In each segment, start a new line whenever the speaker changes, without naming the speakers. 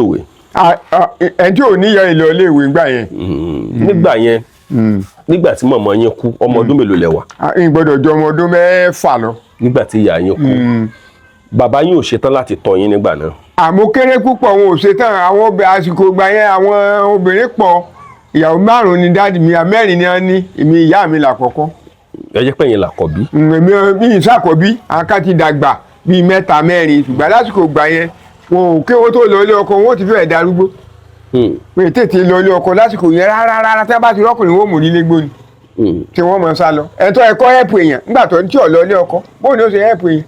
ìwé.
Ẹni tí ò níyà ìlọ ilé ìwé ńgbà yẹn.
Nígbà yẹn nígbà tí màmá yín kú ọmọ ọdún mélòó lẹ wà?
N gbọ́dọ̀ jọ ọmọ ọdún 6 lọ.
Nígbà tí ìyá yín kú bàbá yín ò ṣetán láti tọ́ yín nígbà náà?
Àmọ́ kéré púpọ̀ wọn ò ṣetán. Àwọn àsìkò ìgbà yẹn àwọn obìnrin pọ̀. Ìyàwó 5 ni dáàdì mi, 4 ni wọ́n ní. Èmi ìyá mi làkọ́kọ́.
Ẹ jẹ́ pé yín làkọ́bí.
Èmi ìṣàkọ́bí àká ti dàgbà bíi 3 4 ṣùgbọ́n lásìkò ìgbà yẹn wọn ò kéwọ́ tó lọ ilé ọkọ wọn ò ti fẹ́ẹ̀ darúgbó. Wọ́n tètè lọ ilé ọkọ lásìkò yẹn rárá tí wọ́n bá ti rọ́kùnrin wọn ò mú nílé gbóni tí wọ́n mọ̀ sá lọ. Ẹ̀tọ́ ẹ̀kọ́ ẹ̀pù èèyàn nígbà tó ń tí ò lọ ilé ọkọ bóun ni ó ṣe ẹ̀pù èèyàn.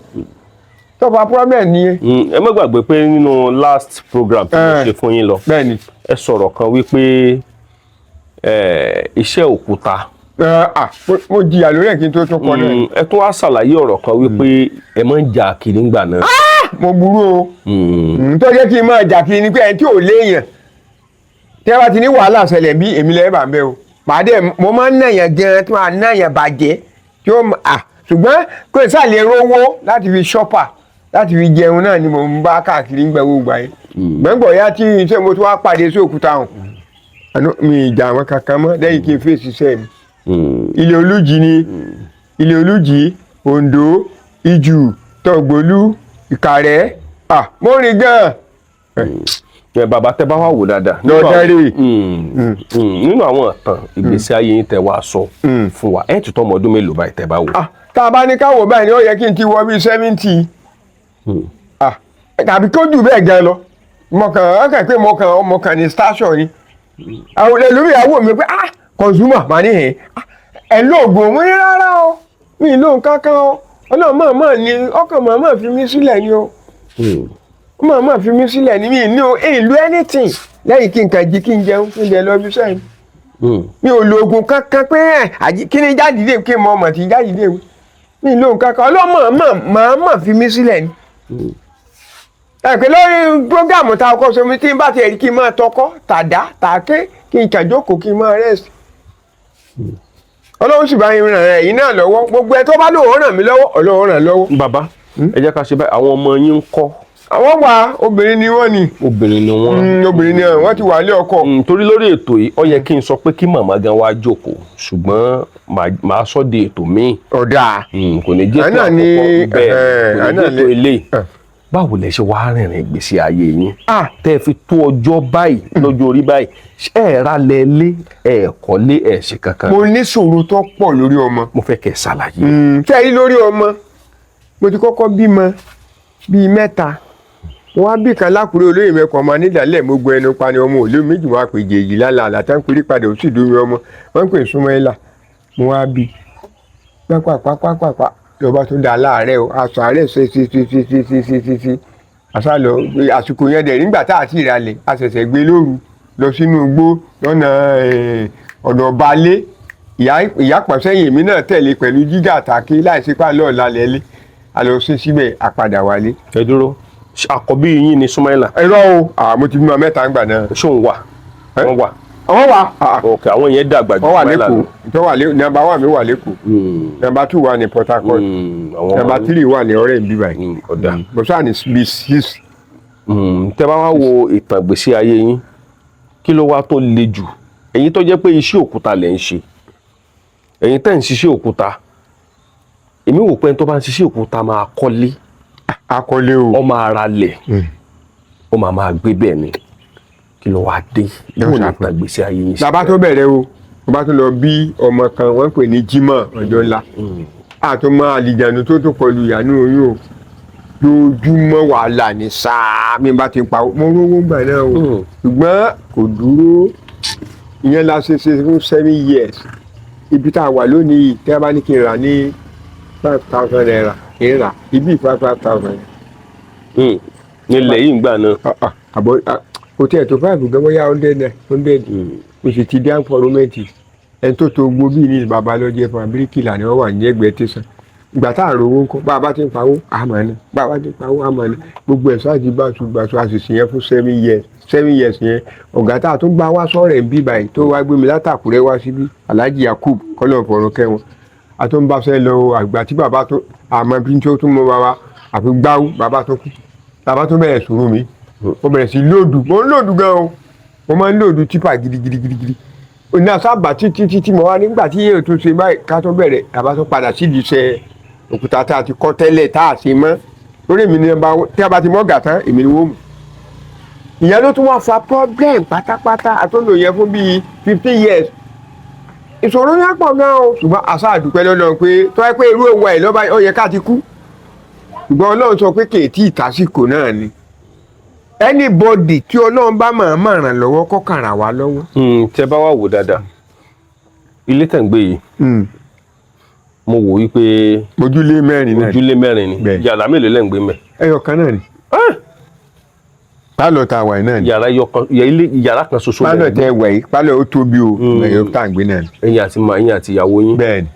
Tọ́pọ̀ problem nìyẹn.
Ẹ má gbàgbé pé nínú last program tí mo ṣe fún yín lọ ẹ sọ̀rọ̀ kan wípé iṣẹ́ òkúta.
Mo jìyà lórí ẹ̀ kí n tó tún kọ náà.
Ẹ tún wá ṣàlàyé ọ̀rọ̀ kan wípé ẹ máa ń jà kiri ńgbà náà.
Mo burú o. Tó jẹ́ kí n máa jà kiri ni pé ẹni tí ò léèyàn tí wọ́n bá ti ní wàhálà ṣẹlẹ̀ bí èmi lẹ́yìn bá ń bẹ́ o. Pàdé mo máa ń nàyàn gan-an tí wọ́n á nàyàn bàjẹ́ tí ó ṣùgbọ́n kò sàlẹ̀ rówó láti fi ṣọ́pà láti fi jẹun náà ni mo ń bá káàkiri ń gbẹ gbogbo ayé. Gbẹ̀ngbọ̀ ya tí iṣẹ́ mo tún wá pàdé sí òkúta hàn. Mi ìjà àwọn kankan mọ́ lẹ́yìn kí n fèsì iṣẹ́ mi. Ilé Olújì ni Ilé Olújì, Oǹdó, Ìjù, Tọ̀gbólú, Ìkàrẹ́. Mo rìn gan-an.
Bàbá tẹ bá wà wò dáadáa. Nínú àwọn ìtàn ìgbésí ayé yín tẹ wá sọ fún wa ẹ ti tó ọmọ ọdún mélòó báyìí tẹ bá wò.
Tá a bá ní káwọ báyìí ni ó yẹ kí n ti wọ bíi 70. Tàbí kó jù bẹ́ẹ̀ gan lọ. Mo kàn ní station ni. Àwọn ẹlòmíyàwó mi pé consumer mà ní ẹ̀ lóògùn mo ní rárá o mi lóhùn kankan o ọlọ́run mọ̀ ní ọkàn mọ̀ fi mí sílẹ̀ ni o mọ̀ fi mí sílẹ̀ ni mi ní o èlò anything lẹ́yìn kí n kàn jí kí n jẹun kí n jẹ lọ bí sẹ́yìn mi ò lóògùn kankan pé kí ni jáde dé kí n mọ ọmọ tí jáde dé mi lóhùn kankan ọlọ́run mọ̀ fi mí sílẹ̀ ni. Ẹ̀pẹ́ lórí prógámù ta ọkọ̀ sọmi tí n bá ti ẹ̀rí kí n máa tọkọ́ tàdá tàáké kí n kàjókòó kí n máa rẹ́sì. Ọlọ́run sì bá yín ràn ẹ̀yin náà lọ́wọ́ gbogbo ẹ tó bá lóun ràn mí lọ́wọ́ Ọlọ́run ràn lọ́wọ́.
Bàbá ẹ jẹ́ ká ṣe báyìí àwọn ọmọ yín ń kọ́.
Àwọn wà obìnrin ni wọ́n ni.
Obìnrin ni wọ́n.
Obìnrin ni wọ́n ti wà lé ọkọ.
Torí lórí ètò yìí ó yẹ kí n sọ pé kí màmá gan wá jókòó ṣùgbọ́n màá sọ de ètò míì.
Ọ̀dà.
Kò ní jẹ́ kí àkọ́kọ́ bẹ́ẹ̀ kò ní jẹ́ tó eléyìí. Báwo lẹ ṣe wá rìnrìn ìgbésí ayé yín tẹ́ fi tó ọjọ́ báyìí lọ́jọ́ orí báyìí ẹ ra lẹ́lé ẹ kọ́lé ẹ ṣe kankan.
Mo ní sùúrù tó pọ̀ lórí ọmọ.
Mo fẹ́ kẹ́ ẹ ṣàlàyé.
Tẹ́rí lórí ọmọ mo ti kọ́kọ́ bímọ bíi 3 mo wá bí kan lákùrẹ́ olóyè mẹ́kọ̀ọ́ ọmọ nídàálẹ̀ mo gbọ́ ẹnu pa ni ọmọ òlé méjì wá pé jèjì lálàálà tá ń péré padà ó sì dómi ọmọ wọ́n ń pè Súnmọ́ílà mo wá bí pápá lọba tó da láàárẹ̀ o aṣọ àárẹ̀ ṣe àṣàlọ àsìkò yẹn dẹ̀ nígbà tá a ti ìralẹ̀ a ṣẹ̀ṣẹ̀ gbé lóru lọ sínú igbó lọ́nà ọ̀nà balẹ̀ ìyá pàṣẹyìn èmi náà tẹ̀lé pẹ̀lú jíjà àtàkì láìsí pàlọ́ ọ̀làlẹ̀ lé a lọ sí síbẹ̀ àpadà wálé.
Ẹ dúró àkọ́bí yín ni Súnmọ́ílà.
Irọ́ o mo ti bímọ 3 ńgbà náà.
Ṣóun wà wọ́n wà.
Àwọn wà.
Ok àwọn yẹn dàgbà jù
Súnmọ́ílà lọ. Tó wà lẹ́kọ̀ọ́ number 1 mi wà lẹ́kọ̀ọ́. Number 2 wà ní Port Harcourt. Number 3 wà ní ọ̀rẹ́ ìbí báyìí.
Ọ̀dà.
Mo sáà ní bí 6.
Tẹ́ bá wá wo ìtàn ìgbésí ayé yín kí ló wá tó le jù ẹ̀yin tó jẹ́ pé iṣẹ́ òkúta lẹ̀ ń ṣe ẹ̀yin tẹ́ ń ṣiṣẹ́ òkúta èmi wò pé ẹni tó bá ń ṣiṣẹ́ òkúta máa kọ́lé.
Akọ́lé o.
Ó máa ra lẹ̀ ó máa gbé bẹ́ẹ̀ ni kí ló wá dé bó ní ìtàn ìgbésí ayé yín.
Bàbá tó bẹ̀rẹ̀ o bàbá tó lọ bí ọmọ kan wọ́n pè ní Jímọ̀ ọjọ́ ńlá àtúmọ̀ àlìjànú tó kọlu ìyànú oyún o lójúmọ́ wàhálà ní sáà mi bá ti pa mo rówó gbà náà o ṣùgbọ́n kò dúró ìyẹn la ṣe fún 7 years ibi tá a wà lónìí tẹ́ a bá ní kí n rà ní 5,000 naira kí n rà ibi 5,000.
nílẹ̀ yìí ń gbà náà.
àbọ̀ kò tí ẹ̀ tó 5 gan bóyá 100 mo sì ti dé àǹfọ̀rọ̀mẹ́ǹtì ẹni tó gbó bíi ní bàbá lọ́jọ́ fún abíríkìlà ni wọ́n wà ní ẹgbẹ́ tẹ̀sán ìgbà tá à ń rówó ńkọ́ bá a bá ti ń pawó àmọ́ ni bá a bá ti ń pawó àmọ́ ni gbogbo ẹ̀sọ́ àti gbàtúgbàtú àṣìṣe yẹn fún 7 years yẹn ọ̀gá tá a tún gbá wá sọ̀rọ̀ ẹ̀ ń bí báyìí tó wá gbé mi látàkùrẹ́ wá síbí Alhaji Yakub kọ́lọ̀ fọ̀rọ̀ kẹ́wọn a tó ń bá fẹ́ lọ àgbà tí bàbá tó àmọ́ bí tó tún mọ bàbá àfi gbáwó bàbá tó kú bàbá tó bẹ̀rẹ̀ sùúrù mi mo bẹ̀rẹ̀ sí lóòdù mo ń lóòdù gan o mo máa ń lóòdù tipa gidigidi òní àsábà títí mo wá nígbà tí yóò tún ṣe báyìí ká tó bẹ̀rẹ̀ àbá tó padà sídìí iṣẹ́ òkúta tá a ti kọ́ tẹ́lẹ̀ tá a ṣe mọ́ lórí èmi ni tí a bá ti mọ́gà tán èmi ni wọ́n mú ìyẹn ló tún wá fa problem pátápátá àtúndò yẹn fún bíi 15 years ìṣòro yẹn pọ̀ gan o ṣùgbọ́n àṣà àdúpẹ́ lọ́dọ̀ pé tó wáyé pé irú ewu ẹ̀ lọ́ba ó yẹ ká ti kú ṣùgbọ́n Ọlọ́run sọ pé kèétí ìtàsíkò náà ni anybody tí Ọlọ́run bá máa ràn lọ́wọ́ kó kàn ràn wá lọ́wọ́.
tẹ bá wà wò dáadáa ilé tẹ̀ ń gbé yìí mo wò wípé
ojúlé mẹ́rin
ni yàrá mélòó lẹ́ ń gbé mẹ́.
ẹyọ kan náà ni pálọ̀ tá a wà náà ni
yàrá kan ṣoṣo
pálọ̀ tẹ wẹ̀ yìí pálọ̀ ó tóbi o ẹyọ tá à ń gbé náà ni.
ẹ̀yin àti ìyàwó yín.
bẹ́ẹ̀ ni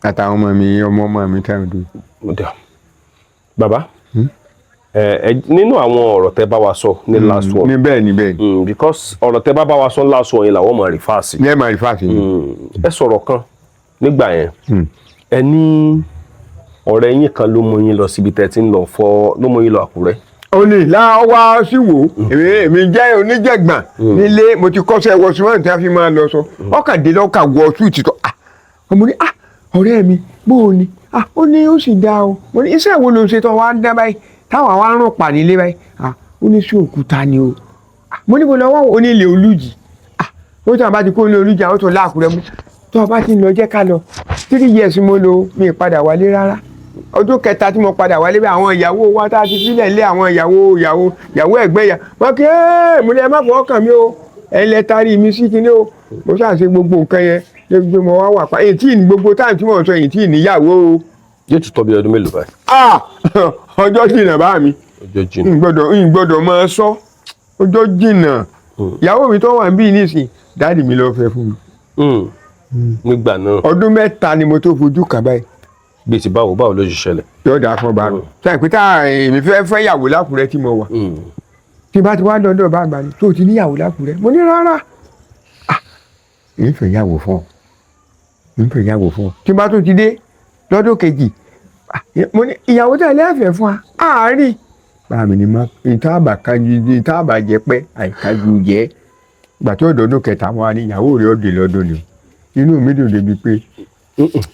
àtàwọn ọmọ mi táwọn dùn.
bàbá nínú àwọn ọ̀rọ̀ tẹ́ bá wa sọ ní last one.
ní bẹ́ẹ̀ ni.
because ọ̀rọ̀ tẹ́ bá wa sọ last one yẹn làwọn máa refer sí.
ní ẹ̀ máa refer sí.
ẹ sọ̀rọ̀ kan nígbà yẹn ẹ ní ọ̀rẹ́ yín kan ló mú yín lọ síbi tẹ́ ti ń lọ ló mú yín lọ Àkúrẹ́.
ó ní láwá sí wò èmi jẹ́ oníjẹ̀gbọ̀n nílé mo ti kọ́ṣẹ́ wọ síwọ́n tí a fi máa lọ sọ ọkàndínlọ́kà wọ súùtì tó ọmọ ní ọ̀rẹ́ mi bó o ní ó ní ó sì dáa o mo ní iṣẹ́ wo ló ń ṣe tó wá ń dá báyìí táwa wá ń rún pa nílé báyìí ó ní sí òkúta ni o mo ní mo lọ wá ó ní ilé Olújì ó tí wọn bá ti kó ilé Olújì àwọn tó láàkúrẹ́ mú tó o bá ti ń lọ jẹ́ ká lọ 3 years mo lò mi padà wálé rárá ọdún kẹta tí mo padà wálé bẹ àwọn ìyàwó wa tá a ti sílẹ̀ lé àwọn ìyàwó ẹ̀gbẹ́ ya wọn kí mo ní ẹ má fọwọ́ kàn mí o ẹ lẹ tarí mi sí kinní o mo ṣáà ṣe gbogbo nǹkan yẹn lè gbé mo wá wà pa èyí tí ì ní gbogbo táyì tí mo sọ èyí tí ì níyàwó o.
yóò tún tọ́ bí ọdún mélòó báyìí.
ọjọ́ jìnnà bá mi ìgbọ́dọ̀ máa sọ ọjọ́ jìnnà ìyàwó mi tó wà níbí nísìn dáàdì mi ló fẹ́ fún mi.
nígbà náà.
ọdún mẹ́ta ni mo tó fojú kàn báyìí.
bí ti báwo ló ṣe ṣẹlẹ̀.
yóò dáa fún ọba mi sáà pé tá èmi fẹ́ yàwó lákùrẹ́ tí mo wà tí bá ti wá lọ́dọ̀ bá àgbà ni tó ti níyàwó lákùrẹ́ mo ní rárá èmi fẹ́ yàwó fún ọ tí bá tó ti dé lọ́dún kejì mo ní ìyàwó tẹ̀lé ẹ̀fẹ̀ fún wa àárín báàmì ni ìtàbà jẹ pẹ́ àìkájú jẹ́ ìgbà tó dọ̀dún kẹta wọn ni ìyàwó rẹ̀ ọ̀dẹ̀ lọ́dún ni inú mi dùn débi pé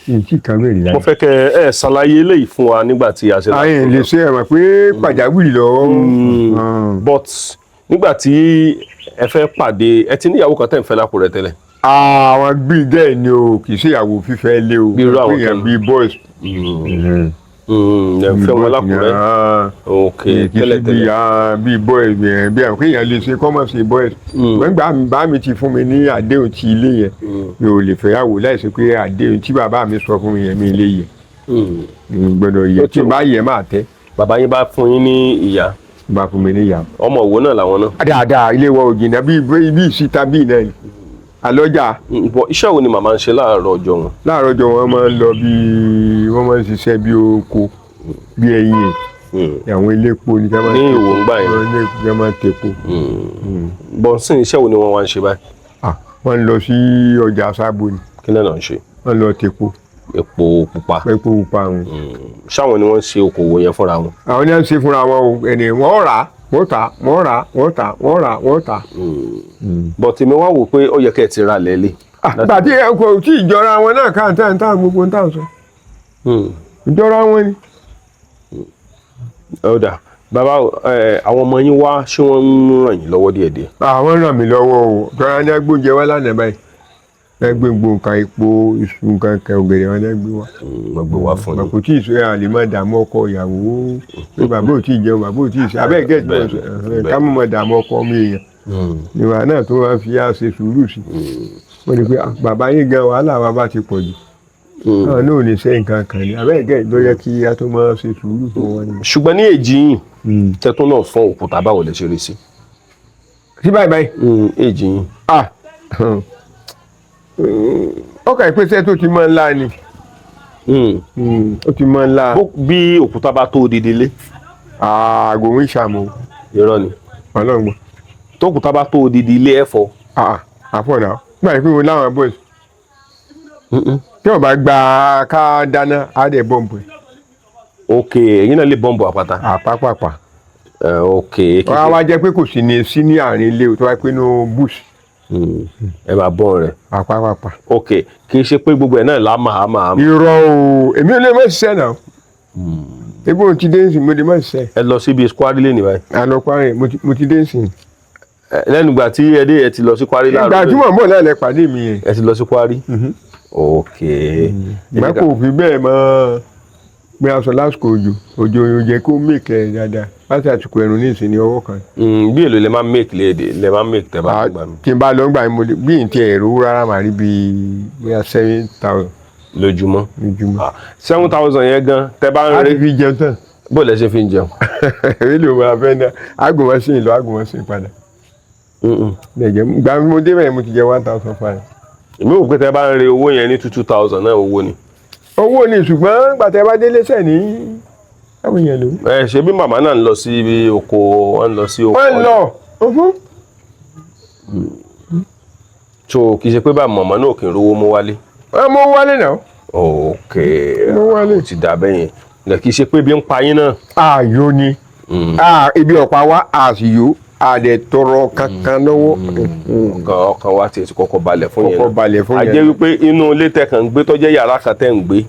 ìtì kan rẹ̀ rí láyé.
mo fẹ́ kẹ́ ẹ ṣàlàyé eléyìí fún wa nígbà tí a ṣe.
ayé lè ṣe ẹ mọ̀ pé pàjáwìrì lọ.
but nígbà tí ẹ fẹ́ pàdé ẹ ti níyàwó kan tẹ̀ ń fẹ́ l'Ákúrẹ́ tẹ́lẹ̀.
àwọn bíi dẹ́ẹ̀ ni o kì í ṣe ìyàwó fífẹ́ lé o
bí irú àwọn
kan bíi boys.
ẹ fẹ́ wọn l'Ákúrẹ́. ok
tẹ́lẹ̀ bíi boys bí àwọn kéèyàn lè ṣe kọ́mọ̀ sí boys. wọ́n gbà bá mi ti fún mi ní àdéhùn ti ilé yẹn mi ò lè fẹ́yàwó láìsí pé àdéhùn tí bàbá mi sọ fún mi yẹn mi lè yẹ. gbọ́dọ̀ yẹ tí bá yẹ máa tẹ́.
bàbá yín bá fún yín ní ìyá.
bá fún mi ní ìyá.
ọmọ òwò náà làwọn náà.
dáadáa ilé wa ò jìnnà bí ìsíta bíi náà ni alọ́jà.
iṣẹ́ wo ni màmá ń ṣe láàárọ̀ ọjọ́ wọn.
láàárọ̀ ọjọ́ wọn máa ń lọ wọ́n máa ń ṣiṣẹ́ bí oko bí ẹyin àwọn iléepo ní ká máa
ní ìwò ń gbà yẹn
ní ká máa tepo.
bọ́nsìn iṣẹ́ wo ni wọ́n wá ń ṣe báyìí.
wọ́n ń lọ sí ọjà sábò ni.
kí náà ń ṣe.
wọ́n lọ tepo.
epo pupa.
epo pupa wọn.
ṣáwọn ni wọ́n ń ṣe okòwò yẹn fúnra wọn.
àwọn ni wọ́n ń ṣe fúnra wọn o ẹni wọ́n rà wọ́n tà.
bọ̀tí mi wá wò pé ó yẹ kẹ́ ẹ ti ra lẹ́lẹ̀.
gbàtí ẹ kò tí ìjọra wọn náà káàntà gbogbo ń tà sọ. ìjọra wọn ni.
ọ̀dà bàbá àwọn ọmọ yín wá ṣé wọ́n ń ràn yín lọ́wọ́ díẹ̀díẹ̀.
àwọn ràn mí lọ́wọ́ o tọ́ra ní agbóúnjẹ wá lánàá báyìí ẹgbẹ́ nǹkan epo iṣu nǹkan ògèrè wọn lẹ́gbẹ́ wa.
wọ́n gbé wá fún yín.
kò tí ì sọ àlè máa dààmú ọkọ ìyàwó pé bàbá ò tí ì jẹun bàbá ò tí ì ṣe abẹ́ gẹ̀ẹ́sì wọn sọ ká mọ̀ máa dààmú ọkọ ọmọ èèyàn. ìwà náà tó wá fi á ṣe sùúrù sí wọ́n ní pé bàbá yín gan wàhálà wa bá ti pọ̀ jù. àwọn náà ò ní ṣe nǹkan kan ní abẹ́ gẹ̀ẹ́sì ló yẹ kí a tó máa ṣe sùúrù fún wọn.
ṣùgbọ́n ní èjì yìí tẹ́tún náà fọ́n òkúta báwo lè ṣe rí sí.
sí báyìí.
èjì yìí.
ọkà ìpèsè tó ti máa ń lá ni. ó ti máa ń lá.
bí òkúta bá tó odidi lé.
àgòwé ìṣàmù.
irọ́ ni.
ọlọ́ngbọ́n.
tó òkúta bá tó odidi ilé ẹ̀fọ́.
àfọ̀nà gbà pé mo láwọn boys. tí wọ́n bá gba ká dáná á dẹ̀ bọ́ǹbù ẹ̀.
ok ẹ̀yin náà lè bọ́ǹbù àpáta.
àpápàpà.
ok.
wọ́n á wá jẹ́ pé kò sí ní àárín ilé tó wáyé pé ní bush.
ẹ máa bọ́ rẹ̀.
pàpàpàpà.
ok kì í ṣe pé gbogbo ẹ̀ náà lámà.
irọ́ o èmi ò lè má ṣiṣẹ́ náà. ebi mo ti dé nsìn mo lè má ṣiṣẹ́.
ẹ lọ síbi Kwari lé ní báyìí.
àlọ́ Kwari mo ti dé nsìn.
lẹ́nu ìgbà tí ẹ ti lọ sí Kwari láàárọ̀.
ìgbà tí mò ń bọ̀ lẹ́lẹ̀ pàdé mi yẹn.
ẹ ti lọ sí Kwari. ok.
ìgbà kò fi bẹ́ẹ̀ mọ́ pé aṣọ lásìkò òjò jẹ́ kó mèkẹ́ dáadáa láti àsìkò ẹ̀rùn ní ìsìn ní ọwọ́ kan.
bí èlò lè máa make tẹ́ bá gbà mí.
tí n bá lọ gbà mí bí n tiẹ̀ ẹ̀rọ rárá màá rí bíi 7,000.
lójúmọ́.
7,000
yẹn gan tẹ́ bá ń rí.
a ti fi jẹun tán.
bó lẹ ṣe fi ń jẹun.
èmi ló máa fẹ́ náà agùnmọ́sìn lọ agùnmọ́sìn padà. gbà mo dé bẹ́ẹ̀ mo ti jẹ 1,500.
èmi ò pé tẹ́ bá ń rí owó yẹn ní 2,000 náà owó ni.
owó ni ṣùgbọ́n gbàtẹ́ bá délé sẹ́ ní àwọn èèyàn ló.
ṣe bí màmá náà ń lọ sí ibi oko wọ́n ń lọ sí oko.
wọ́n ń lọ.
so kì í ṣe pé bá màmá náà kì í rówó mú wálé.
mo wálé náà.
ok
mo wálé.
ó ti dà bẹ́ẹ̀ yẹn kì í ṣe pé bí ń pa yín náà.
ààyò ni ibi ọ̀pá wa àṣìyò àdẹ̀tọrọ kankan lọ́wọ́.
ọkàn wa ti kọ́kọ́ balẹ̀ fún yẹn.
kọ́kọ́ balẹ̀ fún yẹn.
a jẹ́ wípé inú ilé tẹ́ kàn ń gbé tó jẹ́ yàrá kan tẹ́ ń gbé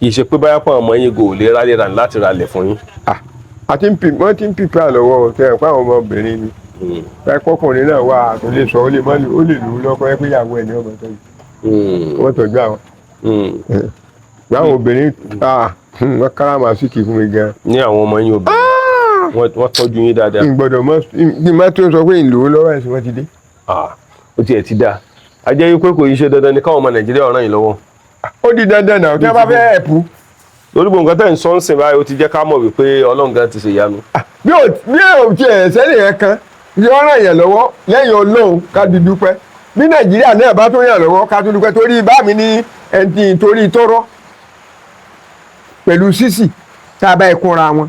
kì í ṣe pé báyà pọ̀ ọmọ yín gò lè rálẹ̀ rà láti ralẹ̀ fún yín.
wọ́n ti ń pípẹ́ àlọ́wọ́ tẹ̀ ẹ̀ fáwọn ọmọbìnrin ni ẹ̀kọ́kùnrin náà wà tó lè sọ ó lè lù ú lọ́kọ́ ẹ pé ìyàwó ẹ̀ ní ọmọ tọ́jú wọ́n tọ́jú àwọn. gbàwọn obìnrin wọ́n káràmásìkì fún mi gan.
ní àwọn ọmọ yín obìnrin wọ́n tọ́jú yín dáadáa.
gbọ́dọ̀ mọ́ tó sọ pé ìlú lọ́wọ́ ẹ̀sìn wọn ti dé.
ó tiẹ̀ ti dáa a jẹ́ wípé kò yí ṣe dandan ní káwọn ọmọ Nàìjíríà ràn yín lọ́wọ́.
ó di dandan náà tí wọ́n bá fẹ́ ẹ̀pù.
lórí gbogbo nǹkan tẹ̀ ń sọ ń sìn báyìí ó ti jẹ́ ká mọ̀ wípé Ọlọ́run gan ti ṣe ìyanu.
bí ò tiẹ̀ sẹ́lẹ̀ yẹn kan tí wọ́n ràn yẹn lọ́wọ́ lẹ́yìn Ọlọ́run ká di dúpẹ́ bí Nàìjíríà náà bá tó yàn lọ́wọ́ ká tó dúpẹ́ torí bá mi ní ẹni torí tọ́rọ́ pẹ̀lú sísì tá a bá ẹkúnra wọn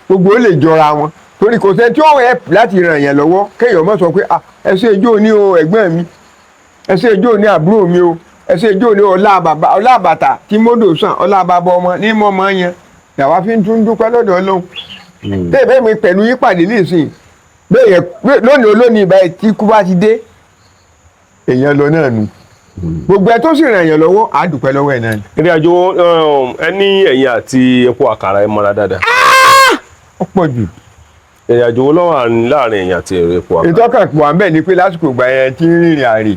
gbogbo ó lè jọra wọn torí kò sẹ́ni tí ó rẹ̀ láti ràn yẹn lọ́wọ́ kéèyàn mọ̀ sọ pé ẹ ṣe ijó ní o ẹ̀gbọ́n mi ẹ ṣe ijó ní àbúrò mi o ẹ ṣe ijó ní ọlá bàtà tí mọ́dò sàn ọlá bàbá ọmọ ní mọ́mọ́ yẹn yàrá fi ń tún dúpẹ́ lọ́dọ̀ Ọlọ́run tẹ́ẹ̀bẹ́ mi pẹ̀lú yípàdé nísìnyí bẹ́ẹ̀ lónìí olónìí ìbáyìí tí kú bá ti dé èèyàn lọ náà nù gbogbo ẹ tó sì ràn yàn lọ́wọ́ á dúpẹ́ lọ́wọ́ ẹ̀ náà ni.
ìrìn àjò ẹni ẹ̀yìn àti epo àkàrà ẹ̀ mọ́ra dáadáa.
ó pọ̀ jù.
ìrìn àjò wo lọ́wọ́ láàrin ẹ̀yìn àti epo àkàrà.
ìtọ́kàn pọ̀ àbẹ̀ ni pé lásìkò ìgbà yẹn tí ń rìnrìn àrè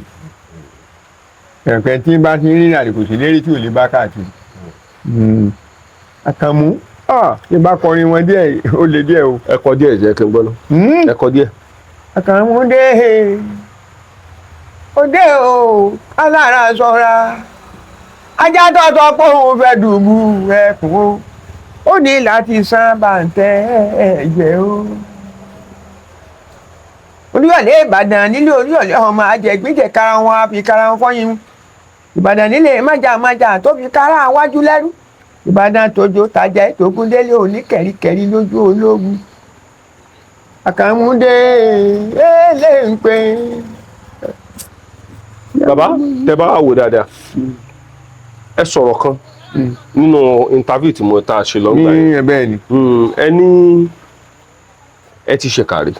ẹ̀pẹ́ tí bá ti ń rìnrìn àrè kò sí lérí tí ò lè bá káàkiri. Àkànmú tí bá kọrin wọn díẹ̀ ó lè díẹ̀ o.
ẹ kọ díẹ̀ jẹ́ kí n gbọ́ náà. ẹ kọ díẹ̀.
Àkànmú dé òde o alára ṣọ́ra ajá tọ́tọ́ pé òun fẹ́ dùbú ẹkùn o ó ní láti san bàǹtẹ́ ẹ̀jẹ̀ o. Olúyọ̀lé Ìbàdàn nílé Olúyọ̀lé ọmọ ajẹ̀gbẹ́jẹ̀ kára wọn á fi kára wọn fọ́yín Ìbàdàn nílé májàmájà tó fi kára wájú lẹ́rú Ìbàdàn tójó tajà ètògúndélé òní kẹ̀ríkẹ̀rí lójú ológun Àkànmú dé èlé ń pè
bàbá tẹ bá wò dáadáa ẹ sọ̀rọ̀ kan nínú interview tí mo ta ṣe lọ́gbà yẹn.
ní ẹ̀bẹ̀ ni.
ẹni ẹ ti ṣèkàrí.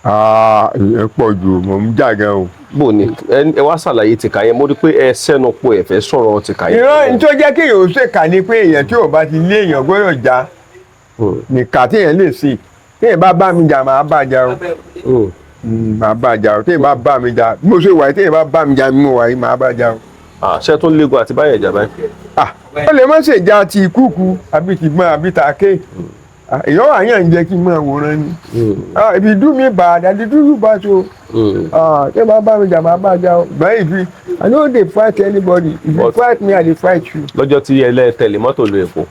ẹ pọ̀ jù mọ̀ ń jà gan o.
bó ni ẹ wá ṣàlàyé tìkà yẹn mo rí pé ẹ sẹ́nu po ẹ fẹ́ sọ̀rọ̀ tìkà yẹn.
ìran ní tó jẹ́ kí èèyàn ṣèkà ni pé èèyàn tí ò bá ti lé èèyàn gbọ́dọ̀ já nìkà tí èèyàn lè ṣe tí èèyàn bá bá mi jà máa bá jà o. máa bá jà o tí èèyàn bá bá mi jà bí mo ṣe wà yìí tí èèyàn bá bá mi jà bí mo wà yìí máa bá jà o.
ṣé tó ń léegun àti báyẹn jà báyìí.
ó lè má ṣèjà ti ìkúùkù àbí ti gbọ́n àbí ta ké èèyàn wà yàn ń jẹ́ kí n máa wòran ni. if you do me bad I dey do you bad o. tí bá bá mi jà máa bá jà o. báyìí fi I no dey fight anybody if you fight me I dey fight you.
lọ́jọ́ tí ẹ tẹ̀lé mọ́tò lo èpo.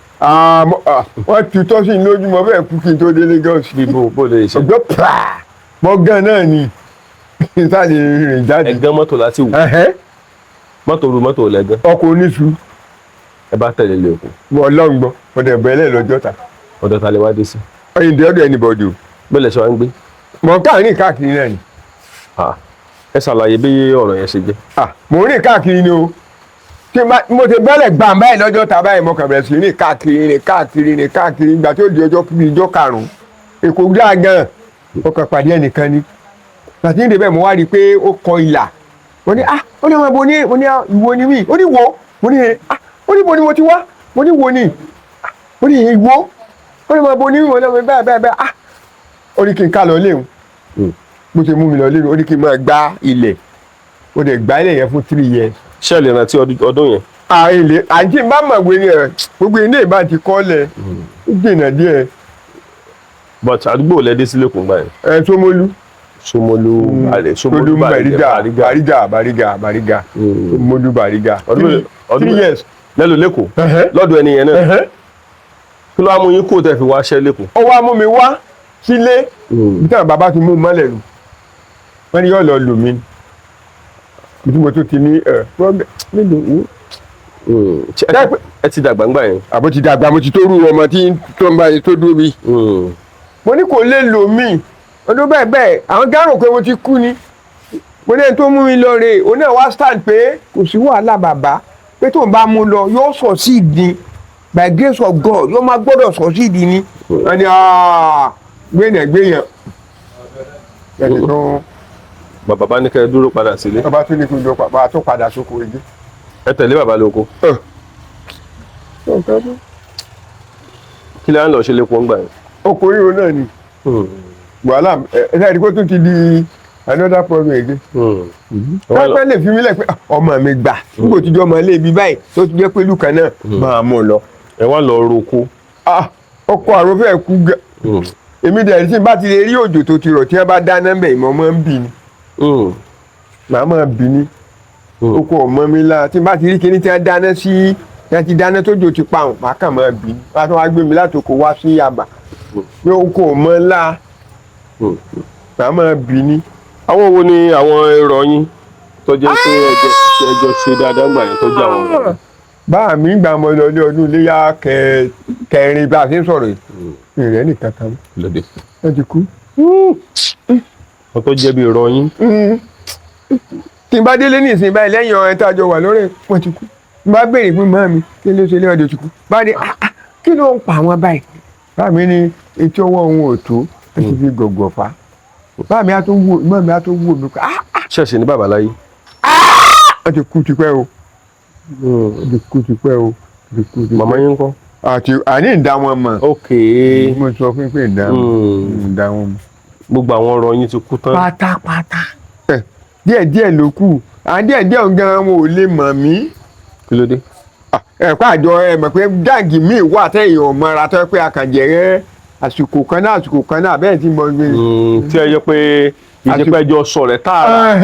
wọ́n ti tọ́ sí lójú mọ́ bẹ́ẹ̀ kú kí n tó dé Lagos.
bó lè ṣe.
ọjọ́ pàà mọ́ gan náà ni kí n sáà lè rìn jáde.
ẹ̀gán mọ́tò láti wù. mọ́tò ru mọ́tò lẹ́gán.
ọkọ̀ oníṣu.
ẹ bá tẹ̀lé lo èpo.
wọ́n lọ́n gbọ́ ọ̀dẹ̀ bẹ́ẹ̀lẹ̀ lọ́jọ́ ta.
ọ̀dọ̀ ta lè wá dé sí.
ẹyin dé ọ̀dọ̀ anybody o.
bẹ́ẹ̀ ṣe wá ń gbé.
mọ̀ káàrin káàkiri náà ni.
ẹ ṣàlàyé bí ọ̀rọ̀ yẹn ṣe jẹ́.
mò ń rìn káàkiri ni o tí mo ti bẹ́lẹ̀ gbà báyìí lọ́jọ́ ta báyìí mo kàn bẹ̀rẹ̀ sí rìn káàkiri ìgbà tí ó di ọjọ́ karùn-ún Èkó dáa gan ó kàn pàdé ẹnìkan ni àti ní ìdèbẹ̀ mo wá rí i pé ó kọ ìlà mo ní ó ní ọmọ ibo ní mo ní ìwo ni mí ó ní wo mo ní ó ní bo ni mo ti wá mo ní wo ni ó ní ìwo ó ní ọmọ ibo ní mo ní ọmọ bẹ́ẹ̀ ó ní kí n ká lọ léwu bó ṣe mú mi lọ léwu ó ní kí n máa gbá ilẹ̀ ó dẹ̀ gbá ilẹ̀ yẹn fún 3 years.
ṣé ẹ lè rántí ọdún yẹn.
àìlè àǹtí bá mọ̀ pé ní gbogbo ilé ìbá ti kọ́lẹ̀ ó dènà díẹ̀.
but àdúgbò lẹ́dí sílé kò ń gbà yẹn.
Ṣómólú.
Ṣómólú
Bàrígà Ṣómólú Bàrígà 3 years.
lẹ́lò lẹ́kọ̀ọ́ lọ́dọ̀ ẹni yẹn náà kí ló wá mú yín kó tẹ̀ fi wá ṣẹ́ lẹ́kọ̀ọ́.
ó wá mú mi wá sílé bí táwọn bàbá ti mú un mọ́lẹ̀ lù wọ́n ní yóò lọ lù mí bí mo tó ti ní mélòó.
ẹ ti dàgbà ńgbà yẹn.
àbó ti dàgbà mo ti tó rú ọmọ tí tó ń bá yẹn tó dúró bí. mo ní kò lè lò mí ọdún bẹ́ẹ̀ àwọn gárò pé mo ti kú ni mo ní ẹni tó mú mi lọ rè ó náà wá stand pé kò sí wàhálà bàbá pé tó ń bá mú lọ yóò succeed ni by grace of God yóò máa gbọ́dọ̀ succeed ni wọ́n ní gbẹ̀yàn ẹni tó.
bàbá bá ní kẹ́ ẹ dúró padà sílé.
bàbá tó ní kí n dúró bàbá tó padà sóko igi.
ẹ tẹ̀lé bàbá lóko. kí lè ń lọ ṣe lẹ́kọ̀ọ́ ńgbà yẹn.
oko ríro náà ni wàhálà ẹ̀ẹ́dẹ́gbẹ́ kó tún ti di another problem again. pẹ́pẹ́ lè fi mí lẹ̀ pé ọmọ mi gbà nígbà tí ọmọ ilé ibi báyìí tó ti jẹ́ pé ìlú kan náà máa mú lọ.
ẹ wá lọ roko.
ọkọ àrò fẹ́ kú gan. èmi dẹ̀ tí n bá ti lè rí òjò tó ti rọ̀ tí wọ́n bá dáná bẹ̀ ìmọ̀ máa ń bì ní. màá máa bì ní. oko ọmọ mi la tí n bá ti rí kíní tí wọ́n dáná sí yẹn ti dáná tójò ti pa àwọn màá kàn máa bì ní. wọ́n á tún wá gbé mi látòkò wá sí Yaba pé oko ọmọ ńlá màá máa bì ní.
àwọn wo ni àwọn èrò yín tó jẹ́ pé ẹjọ́ ṣe dáadáa gbà yẹn tó jẹ́ àwọn ọ̀rọ̀.
báà mi gbà mọ lọ ní ọdún iléyà kẹrin bá a ṣe ń sọ̀rọ̀ yìí ìrẹ́ nìkan kan
lóde
wọ́n ti kú.
wọ́n tó jẹ́ bí èrò yín.
tí n bá délé ní ìsìn báyìí lẹ́yìn ọ̀rẹ́ tá a jọ wà lórí wọ́n ti kú. n bá béèrè fún mọ́ mi kí ló ṣe léwọ́dẹ ti kú. bá a ní kí ló ń pa àwọn báyìí. báà mi ní etí ọwọ́ òun ò tó ẹ ti fi gọ̀gọ̀ fa. báà mi á tó wò mọ́ mi á tó wò mí.
ṣẹ̀ṣẹ̀ ní bàbá láyé.
wọ́n ti kú tipẹ́ o. wọ́n ti kú tipẹ́ o.
màmá yín ńkọ́.
àní ìdá wọn mọ̀.
ok.
mo sọ fún pé ìdá wọn mọ̀.
gbogbo àwọn ọ̀rọ̀ yín ti kú tán.
pátápátá. díẹ̀díẹ̀ ló kù àwọn díẹ̀díẹ̀ gan wọn ò lè mọ̀ mí.
kí ló dé.
ẹ̀kọ́ àjọ ẹ mọ̀ pé gáàgì míì wà tẹ̀yìn ọ̀mọ́ra tó pé àkànjẹ̀rẹ́ àsìkò kan náà bẹ́ẹ̀ tí mo gbé.
tí ẹ yẹ pé ìjẹ́pẹ́jọ sọ̀rẹ́ tààrà.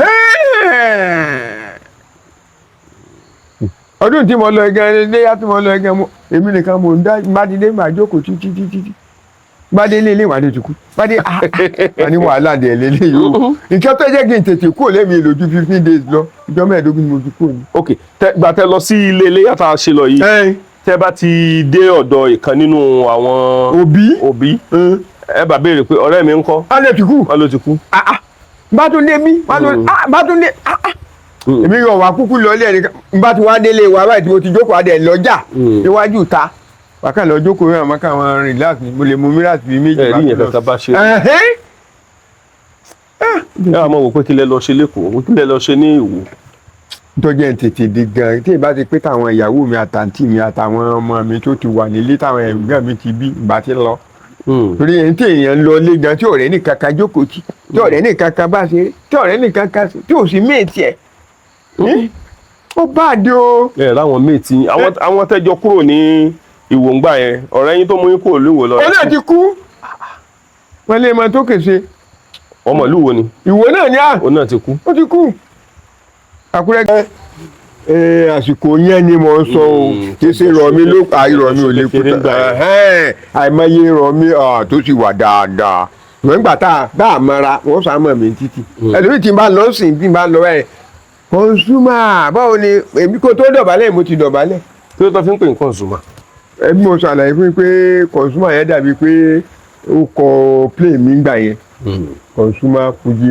ọdún tí mo lọ gan léyà tí mo lọ gan èmi nìkan mo ń dá bádìlé máa jókòó títí bádìlé ilé ìwádìí ti kú bádìlé àní wàhálà dẹ̀ lélẹ̀ yìí o nǹkan tó jẹ́ kí n tètè kúrò lẹ́mìí lójú 15 days lọ ìjọ mẹ́ẹ̀ẹ́dógún ni mo ti kúrò ní.
ok gbà tẹ lọ sí ilé iléyà tá a ṣe lọ yìí tẹ bá ti dé ọ̀dọ̀ ìkan nínú àwọn òbí ẹ bá béèrè pé ọ̀rẹ́ mi ń kọ́.
a lè ti kú.
a ló ti kú.
bá tún dé bí bá tún dé èmi yóò wá kúkú lọlé ẹni bá ti wá délé wa báyìí tí mo ti jókòó adẹ lọ́jà níwájú ta wákà lọ jókòó yẹn àmọ́ káwọn relax mo lè mú mìíràn sí méjì.
ẹ rí yẹn kankan bá ṣe. ẹ wà mọ wò pé kí lẹ lọ ṣe lẹ́kọ̀ọ́ kí lẹ lọ ṣe ní Ìwó.
tọ́jú ẹ̀ tètè dé gan tí ìbá ti pé táwọn ìyàwó mi àtàntì mi àtàwọn ọmọ mi tó ti wà nílé táwọn ẹ̀gbọ́n mi ti bí ìbá ti lọ. torí ẹni tí èèyàn lọ lé gan tí ọ̀rẹ́ nìkan kan jókòó tí ọ̀rẹ́ nìkan kan bá ṣe tí ọ̀rẹ́ nìkan kan tí ò sí méètì ẹ̀ ó bá dé o.
ẹ láwọn méètì àwọn tẹjọ kúrò ní Ìwó ńgbà yẹn ọ̀rẹ́ yín tó mú yín kúrò lówó lọ.
ó náà ti kú wọn lè máa tó kèsè.
ọmọ ìlú wo ni.
Ìwó náà ni
ó náà ti kú.
ó ti kú. Àkúrẹ́ àsìkò yẹn ni mo ń sọ o kì í ṣe rọmi ló pa ìrọmi ò lè kú tán àìmọye rọmi tó sì wà dáadáa ìwé ńgbà tá a mọra wọn sá mọ mi títì ẹlòmíì tí n bá lọ sìn tí n bá lọ ẹ kọnsúmà báwo ni èmi kò tó dọ̀bálẹ̀ mo ti dọ̀bálẹ̀.
kí ló tó fi ń pè ní kọnsúmà.
ẹbí mo ṣàlàyé fún mi pé kọnsúmà yẹn dàbí pé ó kọ play mi gbà yẹn kọnsúmà Fuji.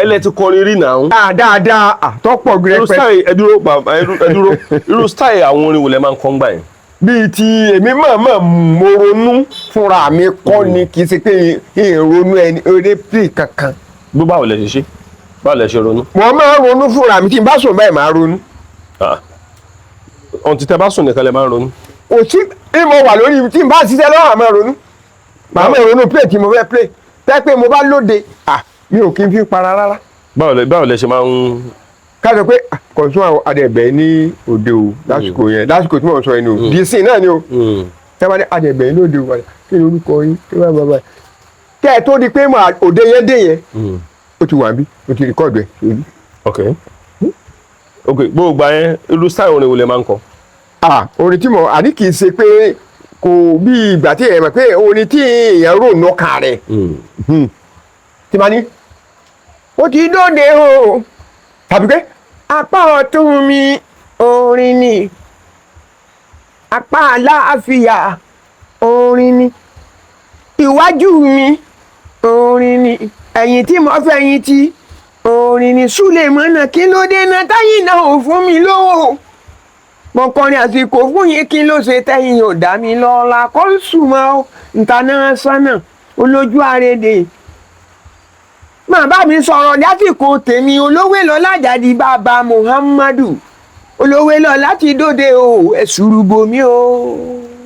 ẹlẹ́ ti kọrin rí náà.
dáadáa tọ́pọ̀ gírẹ́pẹ́.
irú style irú style àwọn orin wo lẹ máa ń kọ́ ń gbà yẹn.
bíi ti èmi mọ̀ọ́mọ̀ mo ronú fúnra mi kọ́ ni kì í ṣe pé ìrònú ẹni eré play kankan.
bó báwo lẹ ṣe ṣe báwo lẹ ṣe ronú.
mo máa ń ronú fúnra mi tí n bá sùn báyìí máa ronú.
ohun tí tẹ bá sùn nìkan lẹ máa ń ronú.
kò sí bí mo wà lórí tí n bá ṣiṣẹ́ lọ́wọ́ àmọ́ ronú. màá mọ̀ ronú play tí mo fẹ́ play tẹ́ pé mo bá lóde mi ò kí n fi para rárá.
báwo lẹ ṣe máa ń.
ká sọ pé kọ̀ǹsún adẹ̀bẹ̀ ní òde o lásìkò yẹn lásìkò tí mo sọ ẹni o di sin náà ni o tẹ́wọ́n ní adẹ̀bẹ̀ ní òde o kí ni orúkọ yín kí wọ́n bá bá kẹ́ ẹ tó di pé òde yẹn dé yẹn ó ti wà bí ó ti rìkọ́ọ̀dù ẹ̀ sórí.
ok gbogbo yẹn irú style orin wo lẹ máa ń kọ.
orin tí mo àní kì í ṣe pé kò bí ìgbà tí èèyàn mọ̀ pé orin tí èèyàn rò nọ́ka rẹ̀ tí ma ní ó ti dóde o tàbí pé apá ọ̀tún mi orin ni apá àlàáfíà orin ni iwájú mi orin ni ẹ̀yìn tí mo fẹ̀yìn tì orin ni Sulemana kí ló dé náà táyìn náà ò fún mi lówó mo kọrin àsìkò fún yín kí ló ṣe tẹ́yìn ò dá mi lọ́la Consumer International olójú àrèdè máa bá mi sọ̀rọ̀ lásìkò tèmi olówó lọ lájàdí bàbá Muhammadu olówó lọ láti dóde o ẹ̀sùrù bomi o.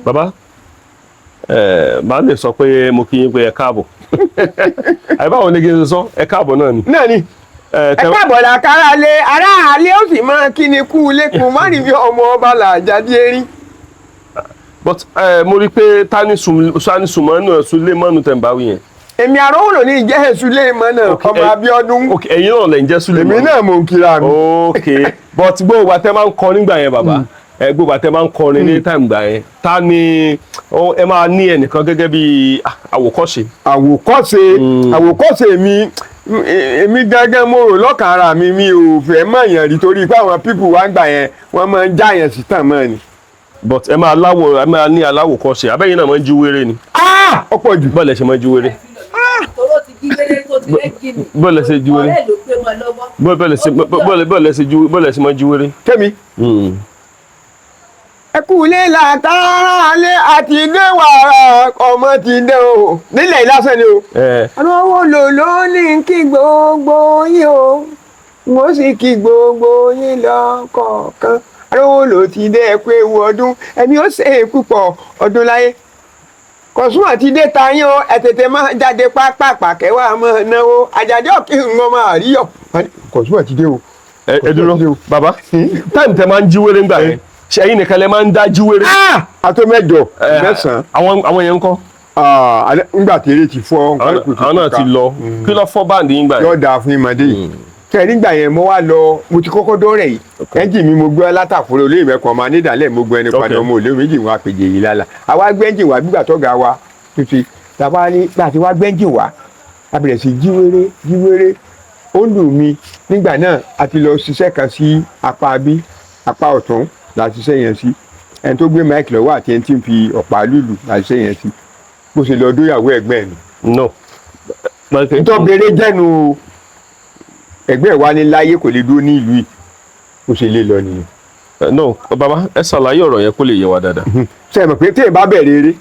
bàbá màá lè sọ pé mo kí yín pé ẹ káàbọ̀ àyíbáwo ni kí n sọ ẹ káàbọ̀ náà ni.
náà ni ẹ káàbọ̀ làkàrà lé aráàlẹ́ ó sì máa kí ni kú lẹ́kùn má rí bí ọmọ ọba làjàdí erin.
but mo rí i pé tani Sulemana tẹ̀ ń bá wí yẹn.
èmi àròwòrò ní ìjẹ́ Sulemana ọmọ Abíọ́dún.
ok ẹ̀yin náà lẹ̀ ń jẹ́ Sulemana.
èmi náà mò ń kíra mi.
ok but gbogbo àtẹ máa ń kọ nígbà yẹn bàbá gbogbo àtẹ máa ń kọrin ní táìmù gbà yẹn ta ni ẹ máa ní ẹnìkan gẹ́gẹ́ bí àwòkọ́ṣe. àwòkọ́ṣe mi èmi gángan mo rò lọ́kàn ara mi ò fẹ́ mọ̀ yàn rí torí pé àwọn pípù wá gbà yẹn wọ́n máa ń já yẹn sí tàn mọ́ ni. but ẹ máa ní aláwòkọ́ṣe abẹ́yìn náà máa ń jí wéré ni.
ọ̀pọ̀ jù.
bọ́ọ̀lù ẹ̀ ṣe máa ń jí wéré. bọ́ọ̀lù ẹ̀ ṣe jí wéré. bọ́ọ̀lù ẹ̀ ṣe máa ń jí wéré.
tẹ́mi. ẹkùnlé làtàrà lé àti dé wàrà ọmọ ti dé o nílẹ̀ ìlàsẹ̀ ni o. àwọn owó lò ló ní kí gbogbo yín o wọ́n sì kí gbogbo yín lọ́kọ̀ọ̀kan àwọn owó lò ti dé ẹ pé ewu ọdún ẹ̀mí ó ṣe é púpọ̀ ọdún láyé Consumer ti dé ta yín o ẹ tètè máa jáde pápá kẹwàá máa náwó Àjàdí ọ̀kí ń wọ́n máa rí yọ̀. Consumer ti dé o.
ẹ dúró bàbá táìmù tẹ máa ń jí wéré ńgbà yẹn ṣe ẹ̀yin nìkan lẹ máa ń dá jí wéré.
àtọ́ mẹ́jọ mẹ́sàn-án.
àwọn yẹn ń kọ́.
nígbà tí eré ti fọ́.
àwọn náà ti lọ kí ló fọ́ báǹdì yín gbà yẹn.
yóò dáa fún ìmọ̀dé yìí. kẹrin gbà yẹn mo wá lọ mo ti kọ́kọ́ dọ́rẹ̀ yìí ẹ́ńjì mi mo gbé látàkùrẹ́ olóyè mẹ́kàn ọmọ anídàálẹ̀ mo gbé ẹni padà ọmọ olóyè méjì wọn àpèjì yìí lálá àwa gbẹ́ńjì wá gbígbà tọ́ga wa tuntun tàbá ní gbà tí wá gbẹ́ńjì wá a bẹ̀rẹ̀ sí jíwéré ó lù mí nígbà náà a ti lọ ṣiṣẹ́ kan sí apá ọ̀tún la ṣiṣẹ́ yẹn sí ẹni tó gbé máìkì lọ́wọ́ àti ẹni tí ń fi ọ̀pá lùlù la ṣiṣẹ́ yẹn sí bó ṣe lọ dóyàwó ẹ̀gbẹ́ ẹ̀ nù.
no.
nítorí bèrè jẹ́nu ẹgbẹ́ wa ní láyé kò lè dúró ní ìlú yìí ó ṣe lé lọ nìyẹn.
no bàbá ẹ ṣàlàyé ọ̀rọ̀ yẹn kó lè yé wa dáadáa.
ṣe é mọ̀ pé tí èèyàn bá bẹ̀rẹ̀ eré.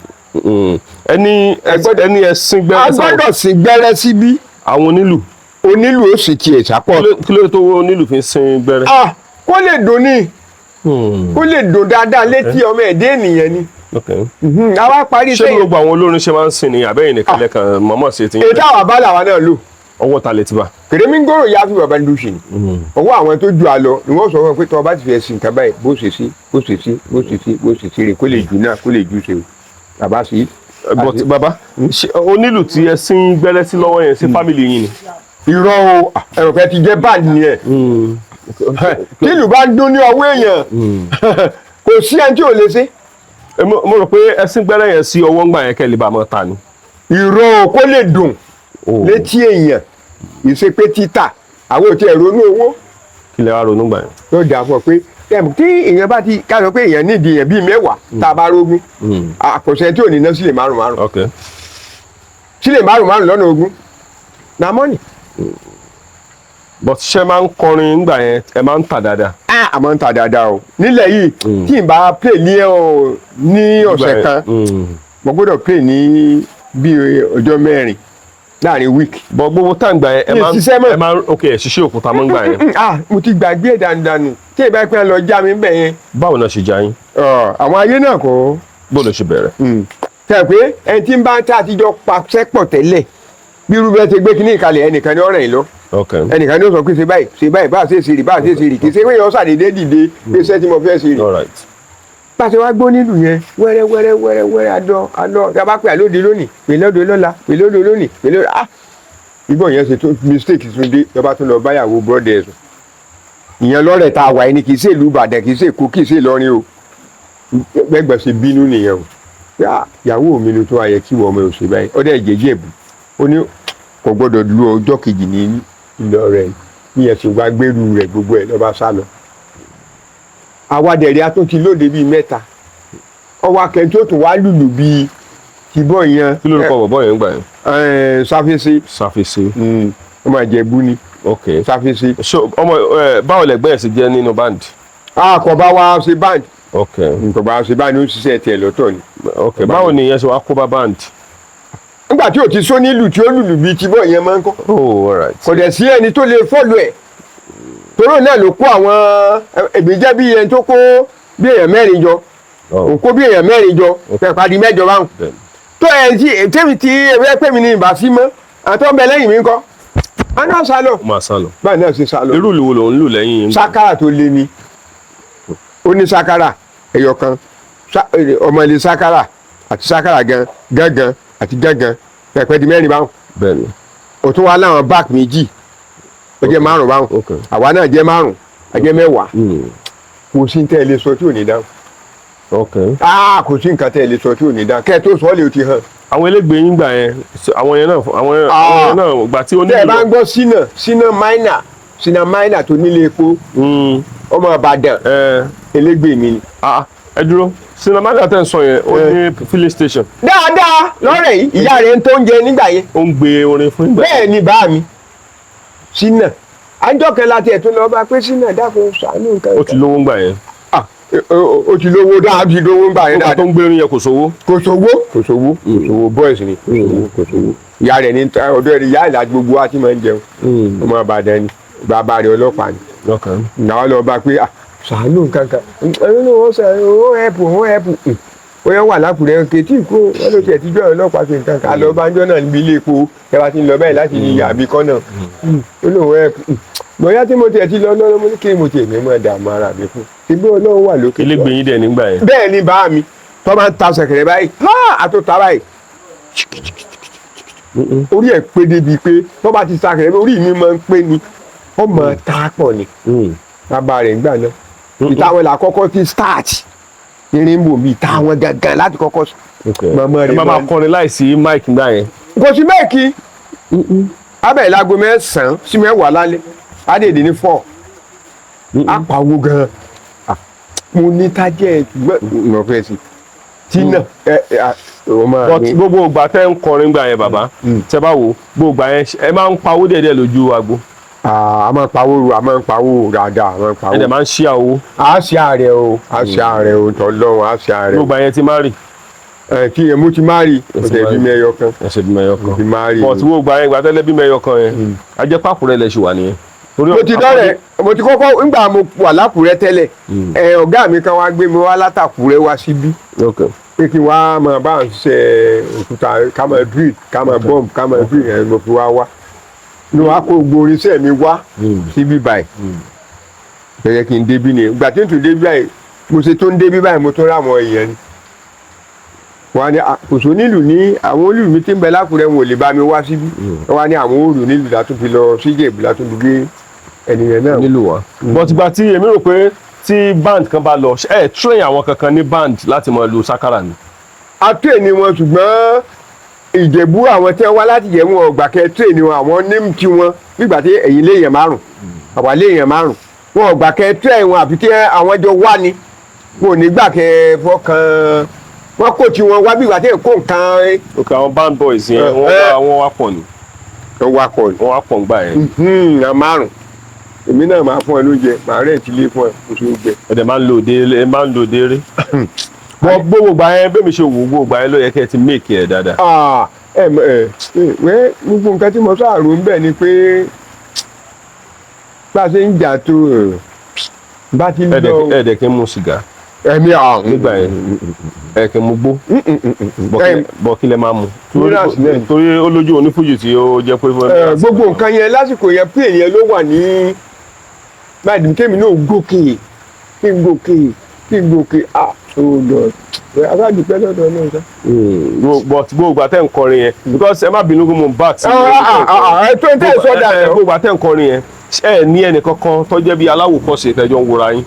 ẹni ẹsìn gbẹ́rẹ́
sáwọn. a gbọ́dọ̀ sin gbẹ́rẹ́ síbí.
àwọn onílù
ó sì tiẹ̀ sápọ̀.
kí ló tó onílù fi ń sin gbẹ́rẹ́.
kó lè dùn ní kó lè dùn dáadáa létí ọmọ ẹ̀dẹ́ ènìyàn ni. àwa parí
sẹ́yìn. ṣé gbogbo àwọn olórin ṣe máa ń sin ní àbẹ́yìn nìkan lẹ́kan mọ́mọ́ sí ti ń.
ètò àwọn abala wa náà lò.
ọwọ́ ta lè ti bá.
kèrèmí ń gbòòrò yá fi bàbá ń dùn sí ni. ọwọ́ àwọn tó ju àlọ ni wọ́n sọ fún mi pé tí wọ́n bá ti fẹ́ sin nǹkan báyìí bó ṣe sí rè kó lè jù náà kó lè jù ṣe o bàbá sí.
but bàbá onílù tí ẹ sin gbẹ́rẹ́ sí lọ́wọ́ yẹn sí fámìlì yín ni.
irọ́ o ẹ̀rọ fẹ́ ti jẹ́ báàdì nìyẹn tílù bá dún ní ọwọ́ èèyàn kò sí ẹni tí ò lè ṣe.
mo rò pé ẹsìn gbẹ́rẹ́ yẹn sí ọwọ́ ńgbà yẹn kẹ́lẹ́ bá mọ́ ta ni.
irọ́ o kó lè dùn létí èèyàn ìṣe pé títà àwọn ò tiẹ̀ ronú owó.
kí lẹ wá ronú gbà yẹn.
yóò dà fún ọ pé tí èèyàn bá ti ká sọ pé èèyàn nídìí èèyàn bíi mẹ́wàá tá a bá rógún àkọsẹ́ tí ò ní ná sílẹ̀ márùn-ún sílẹ̀ márùn-ún lọ́nà ogún na mọ́nì.
but ṣé máa ń kọrin nígbà yẹn ẹ máa ń tà dáadáa.
a máa ń ta dáadáa o nílẹ̀ yìí tí n bá play ní ọ̀sẹ̀ kan mo gbọ́dọ̀ play ní bí ọjọ́ 4 láàrin week.
bọ gbogbo tá à ń gbà yẹn ẹ máa ń ok ẹ ṣiṣẹ́ òkúta mọ́ ń gbà yẹn.
mo ti gbàgbé dandan tí ìbá pẹ́ lọ já mi bẹ̀ yẹn.
báwo náà ṣe já yín.
àwọn ayé náà kọ́.
bó ló ṣe bẹ̀rẹ̀.
tẹ̀ pé ẹni tí ń bá tá àtijọ́ paṣẹ́ pọ̀ tẹ́lẹ̀ bí irú bẹ́ẹ̀ ti gbé kíní ìkàlẹ̀ ẹnìkan ní ọ̀rẹ́ yìí lọ. ẹnìkan ní ó sọ pé ṣe báyìí bá a ṣe ṣe rí bá a ṣe ṣe rí kì í ṣe pé yọ ṣàdédé dìde pé iṣẹ́ tí mo fẹ́ ṣe rí. bá a ṣe wá gbọ́ nílùú yẹn wẹ́rẹ́ adọ́ tá a bá pè àlóde lónìí pè lóde lọ́la pè lóde lónìí pè lóde ìgbọ̀n yẹn ṣe tó mistake tún dé lọ́ba tún lọ báyàwó brothers ìyẹn lọ́rẹ̀ tá a wà ní kì í ṣe ìlú Ìbàdàn kì í ṣe Èkó kì í ṣe Ìlọrin o gbẹgbẹ ṣe bínú nìyẹn o ìyàwó mi ló tó ayẹ kí wọ́n ọmọ òṣèlú báyìí ọdẹ ìjẹ́jẹ́ ẹ̀bù ó ní kò gbọ́dọ̀ lu ọjọ́ kejì ní Ìlọrin ìyẹn sì wá gbẹ́rù rẹ̀ gbogbo ẹ̀ lọ́ba sá lọ. àwàdẹ̀rẹ̀ atún ti lóde bíi 3 ọwọ́ akẹ́ntì ó tún wá lùlù bíi tìbọ̀ yẹn.
kí ló ń kọ bọ̀bọ̀ yẹn gbà yẹn.
Sáfẹ́sẹ́ ọmọ Ìjẹ̀bú ni.
ok
Sáfẹ́sẹ́.
ọmọ báwo lẹ̀gbẹ́ ẹ̀ sì jẹ́ nínú band.
kò bá wa ṣe band.
ok
kò bá wa ṣe band ó ṣiṣẹ́ tiẹ̀ lọ́tọ̀ ni.
ok báwo ni ìyẹn ṣe wá kó bá band.
nígbà tí o ti sọ nílùú tí ó lùlù bíi tìbọ̀ yẹn máa ń kọ́.
oh alright.
kò dẹ̀ sí ẹni tó lè fọ́lù ẹ̀ toró náà ló kó àwọn èmi jẹ́ bí ẹni tó kó bí èèyàn 4 jọ òun kó bí èèyàn 4 jọ pẹ̀pàdé 8 báwọn tó ẹ̀ tí tẹ́mi tí ewé pè mí ní ìbá sí mọ́ àtọ́ ń bẹ lẹ́yìn mi ńkọ́ a náà sá lọ.
máa sá lọ.
báyìí náà ṣe sá lọ.
irú ìlú ló ń lù lẹ́yìn yín.
sákàrà tó lé ní ó ní sákàrà ẹyọ kan ọmọ ilé sákàrà àti sákàrà gángan àti gángan pẹ̀pẹ́ di 4 báwọn.
bẹ́ẹ̀ni.
ó tún wá láwọn báàkì méjì ó jẹ́ 5 báwọn àwa náà jẹ́ 5 a jẹ́ 10 kò sí tẹ́ ẹ lè sọ tí ò ní dáhùn. kò sí nǹkan tẹ́ ẹ lè sọ tí ò ní dáhùn kẹ́ ẹ tó sọ ọ́ lè ti hàn.
àwọn elégbè yín gbà yẹn àwọn yẹn náà gbà tí ó nílò.
tẹ́ ẹ bá ń gbọ́ sínà máínà tó nílé epo ọmọ Ìbàdàn elégbè mi ni.
ẹ dúró sínà máínà tẹ́ ń sọ yẹn ó ní filling station.
dáadáa lọ́rẹ̀ yìí ìyá rẹ̀ ń tó ń jẹ nígbà yẹn.
ó ń gbé orin fún ìgbà.
bẹ́ẹ̀ ni bá mi sínà àjọkẹ́ láti ẹ̀tún lọ bá pé sínà dákun ṣàánú nǹkan.
ó ti lówó ń gbà yẹn.
ó ti lówó dáa ti lówó ń gbà yẹn dáadáa.
ó tó ń gbé orin yẹn kò sówó.
kò sówó boys ni kò sówó. ìyá rẹ̀ ní ọ̀dọ̀ rẹ̀ ìyá ìlà gbogbo wa ti máa ń jẹun ọmọ Ìbàdàn ni bàbá rẹ̀ ọlọ́pàá ni. ìnáwó lọ bá pé ṣàánú nǹkan kan ó ẹ̀pù ó yẹn wà lákùrẹ́ kẹtí kó wọn ló tiẹ̀ ti jọ́ ọlọ́pàá fi nǹkan kan lọ bánjọ́ náà níbi ilé epo ẹ bá ti ń lọ báyìí láti ní ìyá àbí kọ́nà ó lóun ẹ̀pù bóyá tí mo tiẹ̀ ti lọ lọ́nà mo ní kí mo tiẹ̀ ní mọ̀ dààmú ara mi fún ṣùgbọ́n Ọlọ́run wà lókè.
elégbè yín dẹ̀ nígbà yẹn.
bẹ́ẹ̀ ni bá mi tó máa ń ta ṣẹ̀kẹ̀rẹ̀ báyìí àtúntà báyìí orí ẹ̀ pé débi pé tó bá ti ta ṣẹ̀kẹ̀rẹ̀ orí mi máa ń pé ni ó máa ta pọ̀ ni bàbá rẹ̀ ń gbà náà ìtàwọn là kọ́kọ́ ti start irin bò mí táwọn gangan láti kọ́kọ́ sọ.
màmá rẹ̀ máa kọrin láìsí máìkì gbà yẹn.
kò sí máìkì abẹ́ ìlago 9 sí 10 lálẹ́ adéèdè ní 4 apàwọ̀ gan-an mo ní tájẹ́ ìmọ̀ fẹ́ sí tí náà
gbogbo ìgbà tẹ́ ń kọrin gbà yẹn bàbá tẹ́ bá wò gbogbo ìgbà yẹn ẹ máa ń pawó díẹ̀díẹ̀ lójú agbo.
a máa ń pawó dáadáa a máa ń pawó.
ẹ̀dẹ̀ máa ń ṣí àwọ̀.
a ṣe ààrẹ o tọ́lọ́run a ṣe ààrẹ o.
gbogbo àyẹn ti má rì.
tí èmu ti má rì o tẹ̀ bí mẹ́yọ kan.
ẹsẹ̀ bí mẹ́yọ kan.
ti má rì.
bọ̀ tí gbogbo àyẹn ìgbà tẹ́lẹ̀ bí mẹ́yọ kan yẹn a jẹ́ pàkúrẹ́ lẹ̀ ṣì wà nìyẹn.
mo ti kọ́kọ́ nígbà mo wà lákùrẹ́ tẹ́lẹ̀ ọ̀gá mi kan wá gbé mi wá látàkùrẹ́ wá síbí pé kí wá máa bá ń ṣe òkúta ká máa drill ká máa bomb ká máa drill ẹ̀ mo fi wá ní wàá kó gbogbo oríṣẹ́ mi wá síbí báyìí bẹ̀rẹ̀ kí n débí ni ìgbà tí n tún débí báyìí mo ṣe tó ń débí báyìí mo tún ráwọn èèyàn ni wọ́n á ní àkóso nílùú ní àwọn olùlù mi tí ń bẹ lákùrẹ́ wọn ò lè bá mi wá síbí wọ́n á ní àwọn olùlù nílùú látún fi lọ síjẹ̀bù látún fi gbé ẹnìyẹn náà
nílùú wa. but ìgbà tí èmi rò pé tí band kan bá lọ ẹ train àwọn kankan ní band láti máa lu sákàrà ni.
a train ni wọn ṣùgbọ́n ìjẹ̀bú àwọn tí wọ́n wá láti jẹ̀ wọn ọ̀gbà kẹ́ train ni wọn àwọn ní ti wọn nígbà tí ẹ̀yin léèyàn 5 àwa léèyàn 5 wọn ọ̀gbà kẹ́ train wọn àfi kí àwọn jọ wá ni wọn ò ní gbà kẹ́ fọkàn wọn kò tí wọn wá bí ìgbà tí kò nǹkan.
ok àwọn band boys yẹn wọ́n wá pọ̀ ni.
wọ́n wá pọ̀
ń gbà yẹn.
àwọn 5 èmi náà máa fún ẹ lóúnjẹ màá rẹ̀ ti lé fún ẹ kó tó gbẹ.
ẹ̀dẹ̀ máa ń lo òde eré. bọ́ gbogbo gbà yẹn bẹ́ẹ̀ mi ṣe wò gbogbo gbà yẹn ló yẹ kẹ́ ẹ ti make ẹ̀ dáadáa.
Gbogbo nǹkan tí mo ṣàrò ń bẹ̀ ni pé bá a ṣe ń jà tó bá ti lọ.
ẹ̀dẹ̀ kí n mu sìgá.
Ẹ̀mí àwọn.
nígbà yẹn ẹ̀ kí n mu gbó. bọ́ kí lẹ máa mu. torí ó lójú onífújì tí ó jẹ́ pé.
Gbogbo nǹkan yẹn lásìkò yẹn pé ènìyàn ló wà ní báyìí kémi náà gòkè kí n gòkè oh Lord aládùúgbẹ́ lọ́dọ̀ náà sá.
gbogbo àtẹ̀ ń kọrin yẹn because ẹ má bínú kó mo bá ti.
tó ń tẹ̀ sọ́dà yẹn.
gbogbo àtẹ̀ ń kọrin yẹn ẹ ní ẹnìkankan tó jẹ́ bí aláwòkọ́ṣe tẹ́jọ́ ń wòra yín.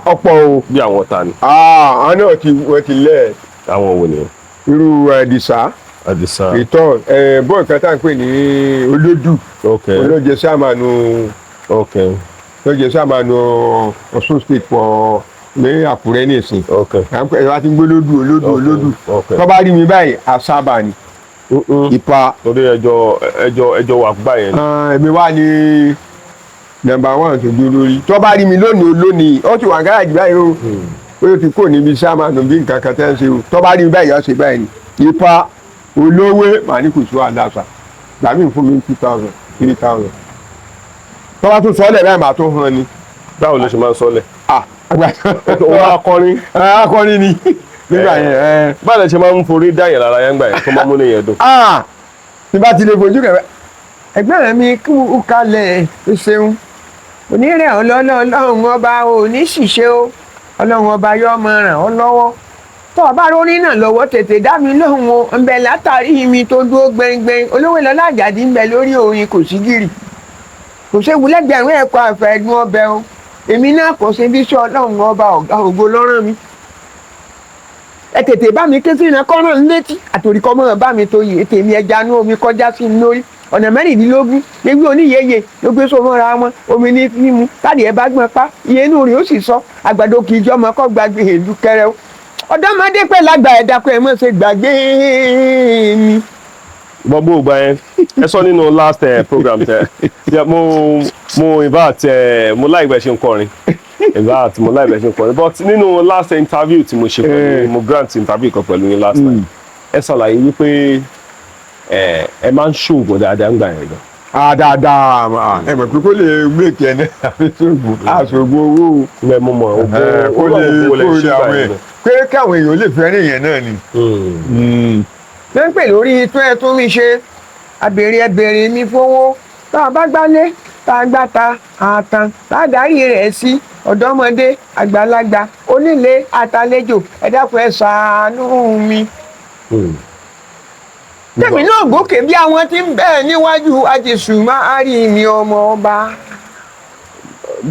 ọ̀pọ̀ o.
bí àwọn ta ni.
àwọn náà wọ́n ti lẹ̀.
àwọn wo ni.
irú Àdìsá. ìtọ́ bọ́ọ̀ kan tá à ń pè ní Olódù. olóje sáàmánu. olóje sáàmánu Ọ̀ṣun state for ní Àkúrẹ́ ní ìsìn. ẹ wá ti ń gbé Olódù. tó bá rí mi báyìí àsábà ni. Ipa.
torí ẹjọ́ wà gbà yẹn.
èmi wá ní nọ́mbà 1 tó dúró lórí tó bá rí mi lónìí ó ti wà gáràjì báyìí o pé ó ti kó níbi sáàmánu bí nǹkan kan tẹ́ ń ṣe o tó bá rí mi báyìí ó ṣe báyìí ni Ipa olówó màá ní kò sí àdáṣà gbàmí fún mi 2,000 3,000 tó bá tún sọ́lẹ̀ báyìí màá tó hàn ni.
báwo ló ṣe máa ń sọ́lẹ̀.
òun akọrin ni nígbà yẹn.
báwo lè ṣe máa ń forí dáyẹ̀ lára yẹn gbà yẹn tó máa mú nìyẹn dùn.
tí bá ti lè fojú kẹfẹ ẹgbẹ́ rẹ̀ mi kú kalẹ̀ ṣeun onírẹ̀ ọlọ́run ọba ò ní ṣìṣe o ọlọ́run ọba yọ ọmọ ràn ọ́ lọ́wọ́ tó o bá rórí náà lọ́wọ́ tètè dá mi lóhùn o ń bẹ látàrí mi tó dúró gbẹngbẹng olówó lọ́lá àjàdí ń bẹ lórí òyìn kò sí gírì kò séwu lẹ́gbẹ̀rún ẹ̀kọ́ àfẹ́dún ọbẹ̀ o èmi náà kò ṣe bí sọ ọlọ́run ọba ọ̀gá ògo lọ́rùn mi ẹ tètè bá mi ké sí iná kọ́ràn ń létí àtòríkọ́ mọ́ bá mi tó yè tèmi ẹja inú omi kọjá sí mi lórí ọ̀nà mẹ́rìndínlógún légbé oníyeye ló gbé so mọ́ra wọn omi ní mímu káàdì ẹ bá gbọ́n pa iye inú rẹ̀ ó sì sọ àgbàdo kì í jọ ọmọ kọ́ gbàgbé èlú kẹrẹ o ọ̀dọ́mọdé pẹ́ lágbà ẹ̀dá pé ẹ mọ̀ ṣe gbàgbé mi.
gbogbo ògbà yẹn ẹ sọ nínú last program tẹ mo invite mo láì bẹ ṣe ń kọrin invite mo láì bẹ ṣe ń kọrin but nínú last interview tí mo ṣe pẹ̀lú mo grant interview kan pẹ̀lú yín last time ẹ ṣàlàyé wípé ẹ máa ń ṣoògùn dáadáa ń gbà yẹn gan.
dáadáa ẹ mọ̀ pé kó lè méèkì ẹ̀ náà àfi ṣoògùn àṣoògùn owó.
ẹ mọ̀ mọ̀
ó lè kórè àwọn ẹ̀ pé káwọn èèyàn lè fẹ́ràn èèyàn náà ni. ṣé ń pè lórí tó ẹ tún mi ṣe abèrè mi fowó tá a bá gbálé tá a gbáta àtàn tá a darí rẹ̀ sí ọ̀dọ́mọdé àgbàlagbà onílé àtàlejò ẹ dákun ẹ ṣàánú mi. tèmi náà gòkè bí àwọn tí ń bẹ́ẹ̀ níwájú àjèṣùmá àrí mi ọmọ ọba.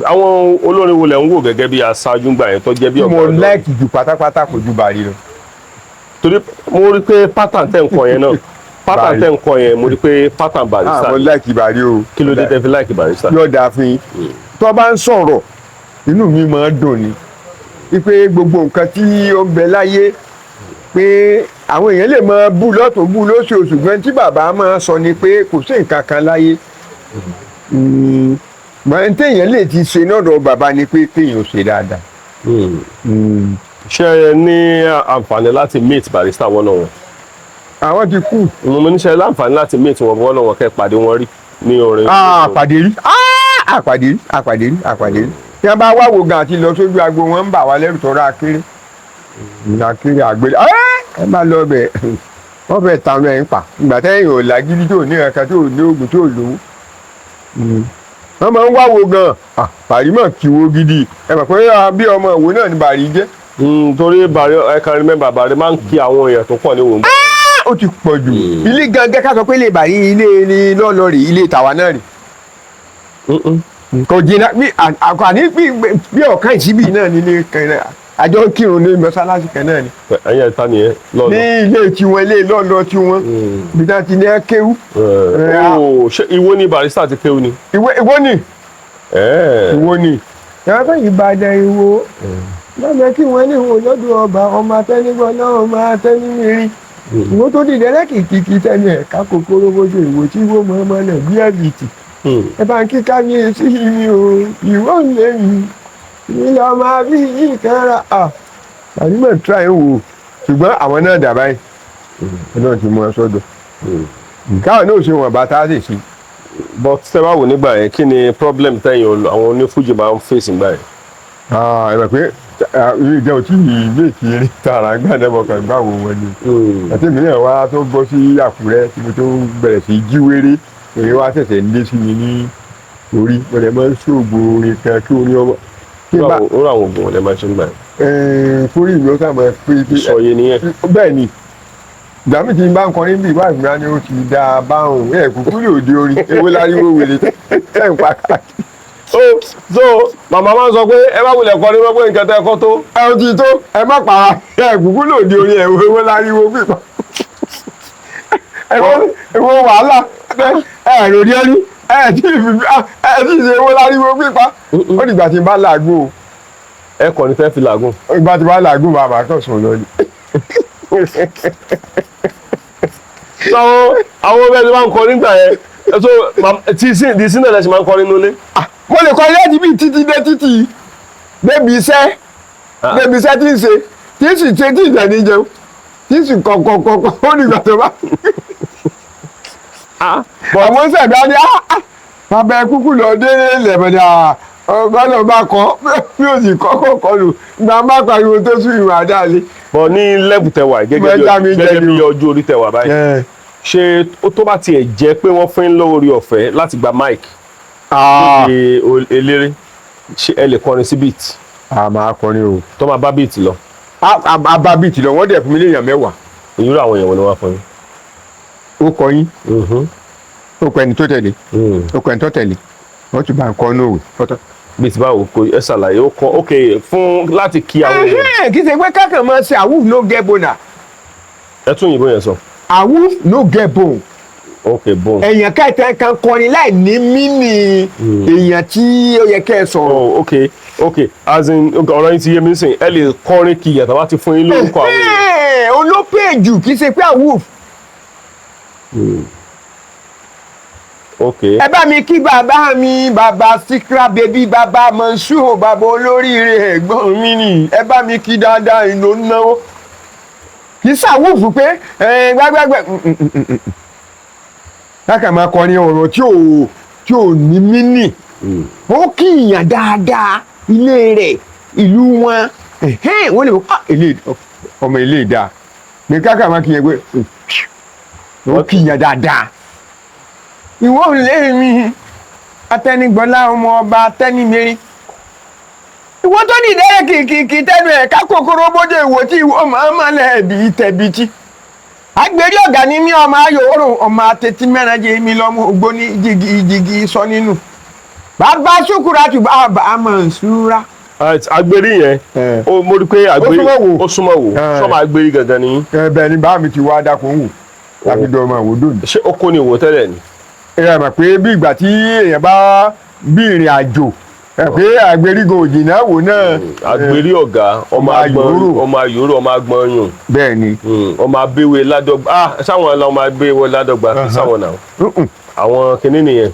àwọn olórin wo lẹ ń wò gẹ́gẹ́ bí aṣáájú gbà yẹn tó jẹ́ bí ọ̀gá
mo láìkì jù pátápátá kò ju Bàrí lọ.
torí mo rí pé pattern tẹ̀ ń kọ yẹn náà pattern tẹ̀ ń kọ yẹn mo rí pé pattern Barrister.
mo láìkì Bàrí o.
kí ló dé tẹ́ fi láìkì Barrister.
yóò dáa fún yín tó bá ń sọ̀rọ̀ inú mi máa ń dùn ni wípé gbogbo nǹkan tí ó ń bẹ láyé pé àwọn èèyàn lè máa bú lọ́tún bú lóṣù ṣùgbọ́n tí bàbá máa sọ ni pé kò sí nǹkan kan láyé mọ̀ téèyàn lè ti ṣe lọ́dọ̀ bàbá ni pé kéèyàn ṣe dáadáa.
ṣé ẹ ní àǹfààní láti meet Barrister one on one.
àwọn ti kú.
mo ní ṣe láǹfààní láti meet wọn one on one kẹ́ pàdé wọn rí ní orin.
àpàdé rí àpàdé rí tí wọ́n bá wá wo gan àti lọ sójú agbo wọn ń bà wá lẹ́rù tọ́ra akéré akéré àgbélé ẹ má lọ bẹ̀ wọ́n fẹ́ tàwọn ẹ̀ ń pa ìgbà tẹ́yìn ò lágídí tó ní ẹ̀ka tó ní oògùn tó lówó wọ́n máa ń wá wo gan Bàrí mọ̀ kí wo gidi ẹ mọ̀ pé bí ọmọ ìwò náà ni Bàrí jẹ́.
torí Bàrí I can remember Bàrí máa ń kí àwọn èèyàn tó pọ̀ ní wòó.
ó ti pọ̀ jù ilé gangan ká sọ pé ilé Bàrí ilé lọ́ọ̀lọ́ rè ilé tàwa náà rè kò jìnnà àkàní bí ọ̀kan ìsíbì náà nílé kẹrẹ àjọ kírun ní mọ́sálásí kan náà ni.
ẹ̀yin ẹ̀ta nìyẹn lọ́ọ̀lọ́.
ní ilé tiwọn ilé lọ́ọ̀lọ́ tiwọn bí wọ́n ti ní kéwú.
ṣé ìwọ ni Barrister ti kéwú ni.
ìwọ ni. ìwọ ni. ìyá fẹ́ Ìbàdàn ìwọ lọ́dọ̀ kí wọ́n ní ìwọ lọ́dọ̀ ọba ọmọ atẹ́nigbọ́n náà ọmọ atẹ́nimìírí. ìwọ tó dìde lẹ́kìkì tẹ́ni ẹ̀ka kòkòrò bójú ìwò tí wọ́n mọ̀ ọmọ náà bí ẹ̀bìtì ẹ bá ń kí kábíyèsí mi o ìwọ ń lé mi ilé ọmọ àbí yìí kan ra àrímọ̀ tíra ẹ̀ wò ṣùgbọ́n àwọn náà dà báyìí náà ti mú ẹ sọ́dọ̀ káwọn náà ṣe wọn bàtà sì sí.
but tẹ́ bá wò nígbà yẹn kí ni problem tẹ̀yìn àwọn onífújì máa ń fèsì nígbà yẹn.
ẹ mọ̀ pé ìjọ ò tí ì méèkì eré tààrà gbàdẹ́bọ̀ kan gbà wò wọn ni àti mìíràn wá tó bọ́ sí Àkúrẹ́ tí mo tó bẹ̀rẹ̀ sí jíwèrè èyí wá ṣẹ̀ṣẹ̀ ń dé sí mi ní orí mo lè máa ń ṣòògùn orin kan kí orin ọmọ.
ó rà àwọn oògùn ọ̀lẹ́ máa ń ṣe nígbà yẹn.
torí ìlú ọ̀sán máa pé
ìsọyé nìyẹn.
bẹ́ẹ̀ ni ìgbà mi ti ń bá ń kọrin bí ìwà ìgbà ni ó ti dá a báhùn kúkú lè òde orin ewé láríwó wèrè tẹ́ ń pa káàkiri.
so màmá máa ń sọ pé ẹ bá wulẹ̀ kọrin mọ́ pé nǹkan tẹ́ kọ́ tó.
ẹ ti tó ẹ má para kúkú lè òde orin ewé láríwó pípa. ẹwọ wàhálà ẹ lórí ẹni ẹ ti ṣe ewé láríwó pípa ó dìgbà tí n bá làágùn o.
ẹ kọ́ni fẹ́ fi làágùn.
ìgbà tí n bá làágùn bàbá kan sùn lọ ni.
àwọn ọmọ ẹni máa ń kọrin nígbà yẹn so di sínú ẹ̀dá sì máa ń kọrin nílé.
mo lè kọrin láti bí títí dé títí débi iṣẹ́ tí ń ṣe tí ń sì ṣe tí ìjà ní jẹun tí ń sì kọ̀kọ̀kọ̀kọ̀ ó nígbà tó bá. àwọn sẹ̀dá ni bàbá ẹ kúkú lọ dé lẹ́mọ̀dà ọgbọ́n bá kọ́ bí ó sì kọ́ lù gbà má pariwo tó sún ìwà dáálé.
bọ̀ ní lẹ́bù tẹwà gẹ́gẹ́ bí ọjọ́ orí tẹwà báyìí ṣé tó bá tiẹ̀ jẹ́ pé wọ́n fún yín lórí ọ̀fẹ́ láti gba mic lórí eléré ṣé ẹ lè kọrin sí beat.
a máa kọrin o.
tó máa bá beat lọ.
a bá beat lọ wọ́n dẹ̀ fún mi léèyàn 10.
ìyúrò àwọn èèyàn wọn ni wọ́n fún yín.
ó kọ yín ó kọ ẹni tó tẹ̀lé ó kọ ẹni tó tẹ̀lé wọ́n tún bá ń kọ́ nóòwì fọ́tọ́.
beat báwo kò ẹ ṣàlàyé ó kọ ok fún láti kí àwọn èèyàn.
kì í ṣe pé kákan máa ṣe àwùf no get bone.
ẹ tún òyìnbó yẹn sọ.
àwùf no get bone.
ok bone.
èèyàn kẹta kan kọrin láì ní mínì èèyàn tí ó yẹ kẹ́ ẹ sọ̀rọ̀.
ok as in ọ̀rọ̀ yín ti yé mi sìn ẹ lè kọrin kí ìyàtọ̀ bá ti fún yín lórúkọ àwọn èèyàn.
olópèjù kì í ṣe pé àwùf.
ok.
ẹ bá mi kí bàbá mi bàbá Sikra baby bàbá Mansour bàbá olóríire ẹ̀gbọ́n mi nì ẹ bá mi kí dáadáa ìlò náwó kì í ṣàwùfù pé gbágbágbá káàkiri máa kọrin ọ̀rọ̀ tí ò ní mínì ó kí ìyàn dáadáa ilé rẹ̀ ìlú wọn wọ́n lè mọ̀ ọmọ ilé ìdá ní káàkiri máa kí yẹn pé ó kí ìyàn dáadáa. ìwọ ò lé mi Atẹnigbọlá ọmọ ọba Atẹnimẹrin ìwọ tó ní ìdẹ́rẹ́ kìkì tẹnu ẹ̀ ká kòkòrò bójú ìwò tí ìwọ máa ń mọ̀lẹ́ ẹ̀bí tẹ̀bìtì agbèrè ọ̀gá ní mí ọmọ ayòórùn ọmọ atẹ́tí mẹ́rànjẹ mi lọ́mọ ògbóní jìgì sọ nínú bàbá Ṣúkúrátù bàbá Mọ̀nsúrà.
agbèrè yẹn mo rí pé agbèrè ó súnmọ́ wò sọ́mọ agbèrè gangan ni.
bẹ́ẹ̀ ni bá mi ti wá dákun wò láti dọ̀ ọmọ àwòdò ni.
ṣé ó kó ní ìwò tẹ́lẹ̀ ni.
ẹ mọ̀ pé bí ìgbà tí èèyàn bá bí ìrìn àjò pé àgbèrígo òjìnà wò náà.
àgbèrí ọ̀gá ọmọ ayòrò ọmọ agbọ̀n yùn.
bẹ́ẹ̀ ni.
ọmọ abéwé ládọ́gba sáwọn ọmọ abéwé ládọ́gba sáwọn náà. àwọn kìnínní nìyẹn.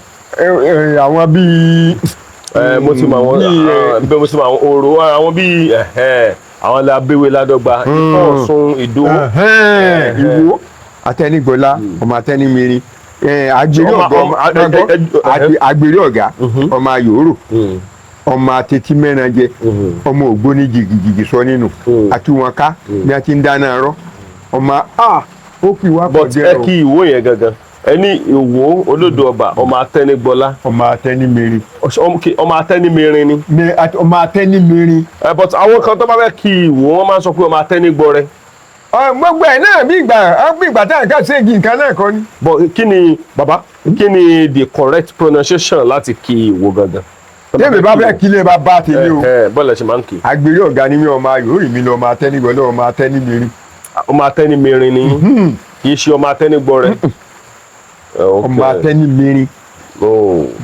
àwọn bíi.
mo ti mọ àwọn òrò àwọn bíi àwọn abéwé ládọ́gba Ọ̀ṣun Ìdó.
Ìwó Atẹnigbọlá ọmọ Atẹnimẹrin àgbèrè ọ̀gá ọmọ ayòrò ọmọ atẹ́tí mẹ́rànjẹ ọmọ ògbóni jìgìjìgì sọ nínú àti wọn ká bí a ti ń dáná rọ ọmọ ó kì wá pọ̀ jẹ́
ẹ kí Ìwó yẹn gangan ẹni Ìwó olódò ọba ọmọ Atẹnigbọlá
ọmọ Atẹnimẹrin
ọmọ Atẹnimẹrin ni.
ọmọ Atẹnimẹrin.
but àwọn kan tó bá fẹ́ kí Ìwó wọ́n máa ń sọ pé ọmọ Atẹnigbọrẹ.
gbogbo ẹ̀ náà bí ìgbà tá à ń ká séègì nǹkan náà kọ́ ni.
but kí ni bàbá kí ni the correct pronunciation láti kí Ìwó gangan.
tèmi bá fẹ́ kí lè bá bá tèmi o.
bọ́ọ̀lù ẹ̀ ṣe máa ń kí.
àgbèrè ọ̀gá ni mi ọmọ ayòrò mi lọ ọmọ Atẹnigbọlá ọmọ Atẹnimẹrin.
ọmọ Atẹnimẹrin ni kì í ṣe ọmọ Atẹnigbọrẹ.
ọmọ Atẹnimẹrin.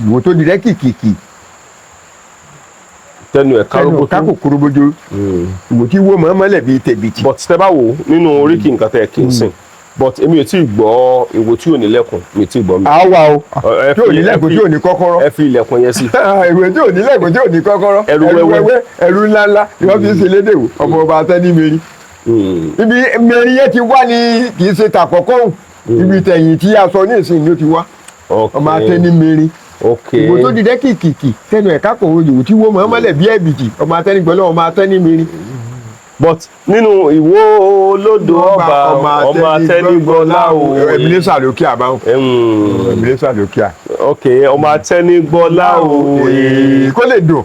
ìwò tó di rẹ́ kìkìkì.
tẹnu ẹ̀
kákòkòrò bójú ìwò tí wó mọ́ mọ́lẹ̀ bíi tẹ̀bìtì.
but tẹ́ bá wò nínú oríkì nǹkan tẹ́ kì í sìn but èmi ò tí ì gbọ́ ìwo tí ò ní lẹ́kùn mi ò tí ì gbọ́ mi.
àwa o tí ò ní lẹ́kùn tí ò ní kọ́kọ́rọ́.
ẹ fi ilẹ̀kùn yẹn sí.
ìwé tí ò ní lẹ́kùn tí ò ní kọ́kọ́rọ́.
ẹrù wẹ́wẹ́
ẹrù ńláńlá ni wọ́n fi ń ṣe lédè wò ọmọ ọba atẹ́ni mẹ́rin. ibi mẹ́rin yẹn ti wá ní kì í ṣe tàkọ́kọ́ ibi tẹ̀yìn tí a sọ ní ìsìn ni ó ti wá ọmọ atẹ́ni mẹ́rin. ìwò tó di dẹ́kìkìkì tẹnu ẹ̀ka kò wọ́n yòó tí wọ́n mọ̀ mọ́lẹ̀ bí ẹ̀bìtì ọmọ atẹ́ni gbọ́lọ́ ọmọ atẹ́ni mẹ́rin.
but nínú ìwó olódò ọba ọmọ atẹ́nigbọ́lá o.
Ebenezer lókè àbáwọn. Ebenezer lókè à.
ok ọmọ atẹ́nigbọ́lá o.
kó lè dùn.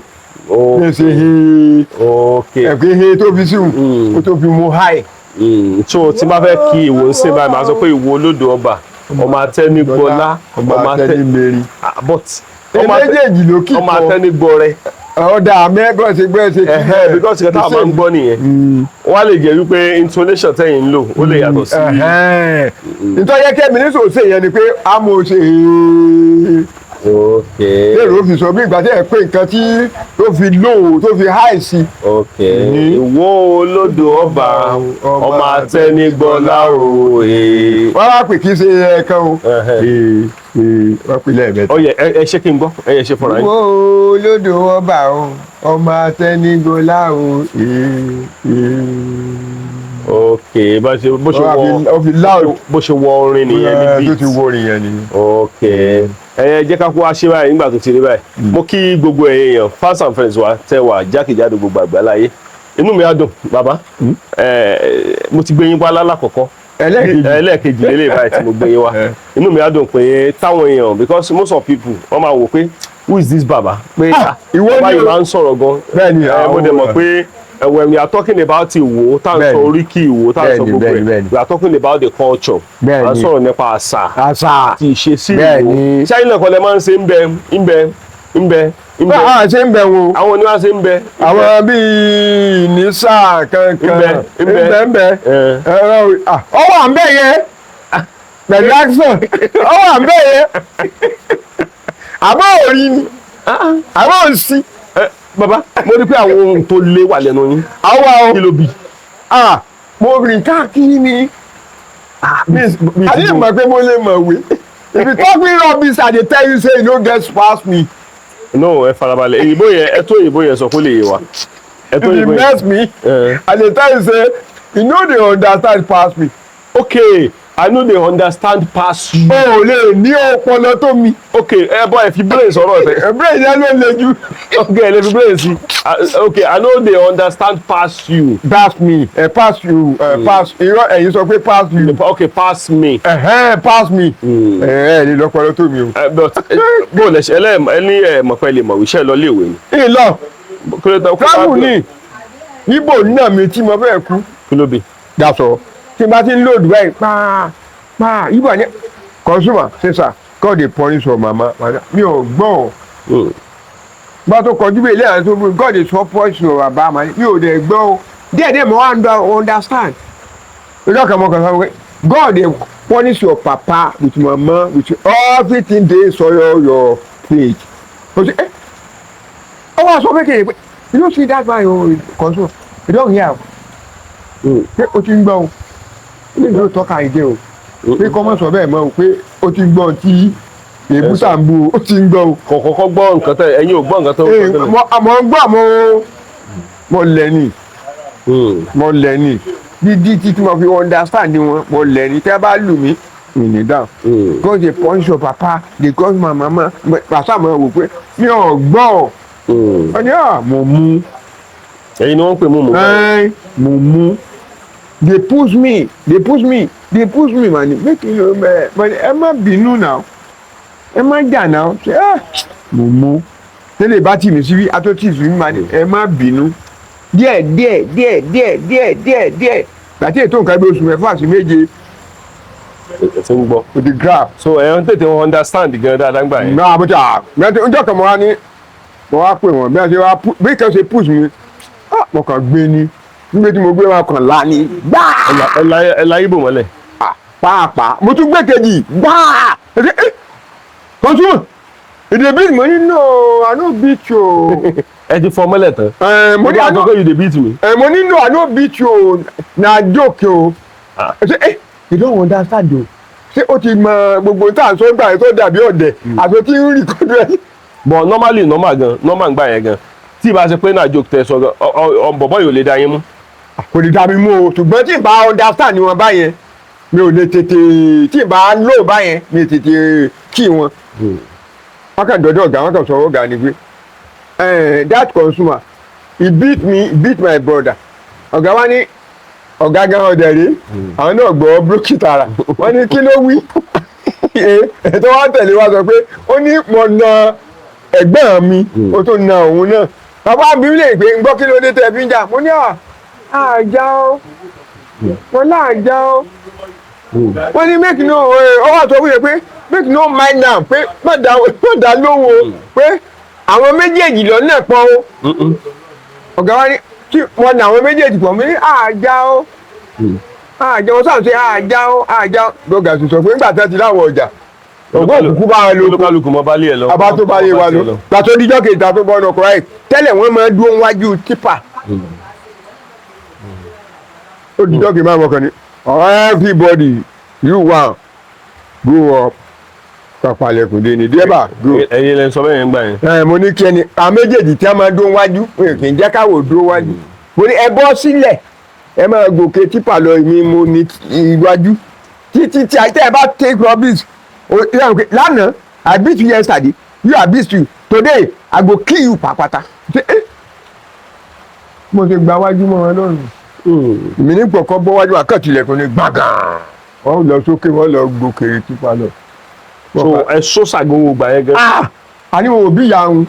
ní ṣe he.
ok
ẹ̀kọ́ he tó fi sí o tó fi mú háì.
so tí bá fẹ́ kí ìwò ń sìn báyìí máa sọ pé ìwò olódò ọba ọmọ atẹ́nigbọ́lá
ọmọ atẹ́nimẹ́rin.
but
méjèèjì ló kí
ọmọ atẹ́nigbọ́rẹ́.
ọ̀dà mẹ́gbọ́n ṣe gbẹ́ ṣe.
because ìkẹta àwọn máa ń gbọ́ nìyẹn wọ́n á lè jẹ́ wípé intonation tẹ̀yìn ń lò ó lè yàtọ̀ sí.
nítorí kẹ́mi ní sòsè yẹn ni pé a mọ̀ ṣe
ok
lérò fi sọ bí ìgbà tí ẹ pé nǹkan tí tó fi low tó fi high sí.
ok ìwó olódò ọba ọmọ atẹ́nigbọ́lá o.
wọ́n wá pè kí ṣe ẹ̀ẹ̀kan o. wọ́n pè lẹ́ẹ̀mẹ́ta.
ọyẹ ẹ ṣé kí n gbọ́ ẹ ṣe fúnra yín.
ìwó olódò ọba o ọmọ atẹ́nigbọ́lá o.
ok bó ṣe wọ orin nìyẹn ní beat.
tó ti wọ orin yẹn nìyẹn.
ok ẹ jẹ́ ká kó wá ṣe báyìí nígbà tó ti rí báyìí mo kí gbogbo èèyàn fans and friends wa tẹ́ wà jákèjádò gbogbo àgbáláyé inú mi á dùn bàbá mo ti gbé yín wá lálàkọ́kọ́ ẹlẹ́ẹ̀kejì lélẹ̀ báyìí tí mo gbé yín wá inú mi á dùn pé táwọn èèyàn because most of people wọ́n máa wò pé who is this baba pé bàbá yìí máa ń sọ̀rọ̀ gan
bẹ́ẹ̀ni
mo dẹ̀ mọ̀ pé when we are talking about Ìwó tá à ń sọ oríkì Ìwó tá à ń sọ gbogbo ẹ̀ we are talking about the culture à ń sọ̀rọ̀ nípa àṣà àti ìṣesí Ìwó ṣáà ilẹ̀ kan lẹ máa ń ṣe ń bẹ
báwa ṣe ń bẹ wo
àwọn oníwà ṣe ń bẹ
àwọn bíi nísà kankan ń bẹ ọwọ́ à ń bẹ yẹn pẹ̀lú accent ọwọ́ à ń bẹ yẹn àbọ̀ òrí ni àbọ̀ òsì.
Baba mo rí pé àwọn ohun tó lé wà lẹ́nu yín.
àwa
kí ló bí.
mo rìn káàkiri ni. àdéhùn mọ̀ pé mo lè mọ̀ wé. if you talk me rubbish I dey tell you say you no get pass me.
no ẹ farabalẹ̀ èyìnbó yẹn ẹ tó èyìnbó yẹn sọ kó lè yé wa.
if you mess me I dey tell you say you no dey understand pass me.
okay I no dey understand pass you.
o ò lè ní ọpọlọ tó mi.
okay ẹ bọ́ ẹ fi brain sọ̀rọ̀ ẹ.
brain yẹn ló le jù.
okay ẹ lè fi brain sí. okay I no dey understand pass you.
pass me pass you pass irọ́ ẹ̀yin sọ pé pass you.
okay pass me.
pass me. ẹ lè lọ́pọlọ tó mi o.
but bó lẹ ṣe ẹ ní mọ̀pẹ́ lè mọ̀ wíṣẹ́ lọ léèwé ni.
ìlọ travel ni níbo náà mi tí mo fẹ́ kú.
kí ló bí.
dasọ tí n bá ti ń lòdù báyìí paa yíbo ni consumer sísà God dey punish your mama mi ò gbọ́ ọ bá tó kọjú bí ilé àti tó God dey punish your baba mi ò dẹ̀ gbọ́ ọ díẹ̀díẹ̀ mo wá understand ìjọ kan mo kàn sọ pé God dey punish your papa with mama with everything dey soil your plate ọ wá sọ pé kéde pé you no see that man o consumer you don hear pé o ti ń gbọ́ o ní ìlú tọ́ka ìdè o pé kọ́mọ̀ sọ bẹ́ẹ̀ mọ́ o pé o ti ń gbọ́ tí èébú tà ń bu o ti ń gbọ́ o.
kọ̀kọ́kọ́ gbọ́ nǹkan tẹ ẹ̀yin ò gbọ́ nǹkan tó ń sọ tẹ́lẹ̀.
àmọ́ ń gbọ́ mo lẹ́ni dídí tí mo fi understand wọn mo lẹ́ni tẹ́ bá lù mí ìní dáhùn God dey punish your papa dey cause my mama pàṣẹ àmọ́ wò pé mi ò gbọ́ ọ ní mo mú.
ẹ̀yin ni wọ́n ń pè mú
mo mú. They push me mani make you know mani ẹ má bínú náà ẹ má jà náà ṣe mo mú tẹ́lẹ̀ bá tì mí síbí atọ́tì sí mi mani ẹ má bínú díẹ̀ gbàtí ètò nǹkan bí oṣù mẹ́fà sí méje.
ẹ ti ń gbọ́.
o ti grab.
so ẹ ń tètè understand gan dáadáa gbà yẹn.
náà mo jà ǹjọ́ kan mo wá pè wọ́n bí wọ́n ṣe wá bí kan ṣe push mi mo kàn gbé ní nígbà tí mo gbé wọn kàn lánìí gbáà.
ẹ láyé bò mọ́lẹ̀.
pàápàá mo tún gbé kejì gbáà. kọ́ńtúmọ̀ èdè beat mo ní no I no beat you.
ẹ ti fọ mọ́lẹ̀ tán.
mo ní
àkọ́kọ́ you dey beat me.
mo ní no I no beat you na joke o. you don't understand o ṣé ó ti mọ gbogbo tá à ń sọ gbà yẹn tó dàbí ọ̀dẹ̀ àti tí ń rìkọ́dù ẹ̀.
but normally normal gbà yẹn gan tí ìbá ṣe pé náà joke tẹ sọ gan bọ̀bọ̀ yóò lè dá yín mú.
kò lè dá mi mú o ṣùgbọ́n tí ì bá understand wọn báyẹn mi ò lè tètè tí ì bá lò báyẹn mi ò tètè kí wọn. wọ́n kàn dọ́dọ̀ ọ̀gá wọ́n kàn sọ ọ̀gá ni pé that consumer he beat my brother ọ̀gá wa ní ọ̀gá gan ọ̀dẹ̀ rí àwọn náà gbọ́ brókítàrà wọ́n ní kí ló wí ètò wa tẹ̀lé wa sọ pé ó ní mo na ẹ̀gbọ́n mi ó tó na òun náà bàbá mi lè gbé gbọ́ kí ló dé tẹ̀ fi ń jà mo ní àjà ó mo láàjà ó wọ́n ní make no ọwọ́ àtọ́ wúyẹ pé make no mind am pé má dá lóhùn o pé àwọn méjèèjì lọ náà pọ̀ o ọ̀gá wa ní tí wọ́n na àwọn méjèèjì pọ̀ mi ní àjà ó àjà ó sáà ń ṣe àjà ó lọ́gà sì sọ pé nígbà tí wọ́n ti láwọn ọjà ògbó òkùnkùn bá wọn lò
olúkálùkù mọ bá lé ẹ lọ.
abá tó bá yé wa lọ gbàtó díjọ́ kejì tó bọ́ ọ̀nà ọkọ̀ ráì tẹ́lẹ̀ wọ́n máa dúró wájú tipa ó díjọ́ kejì máa mọ̀kàn ní everybody you wan go up pàpàlẹ̀kùn dé ní débà go.
ẹ̀yin lẹ sọ bẹ́ẹ̀ yẹn gbà yẹn.
mo ní kí ẹni àwọn méjèèjì tí wọ́n máa dúró wájú kì í jẹ́ káwọ́ dúró wájú mo ní ẹ bọ́ sílẹ̀ ẹ máa gòkè tipa lọ èmi mo ní iwájú títí tí ẹ bá take rubbish lánàá I beat you yesterday you I beat you today I go kill you pàpàtà mo ti gba wájú mọ́ wọn lọ́rùn mi ní pọ̀kọ́ bọ́ wájú àkàtúlẹ̀kùn ní gbàgàn wọ́n lọ sókè wọ́n lọ gòkèrè tipa lọ.
so ẹ sọ ṣàgbọ́n gbà yẹn gan.
àní wọn ò bí ìyá wọn.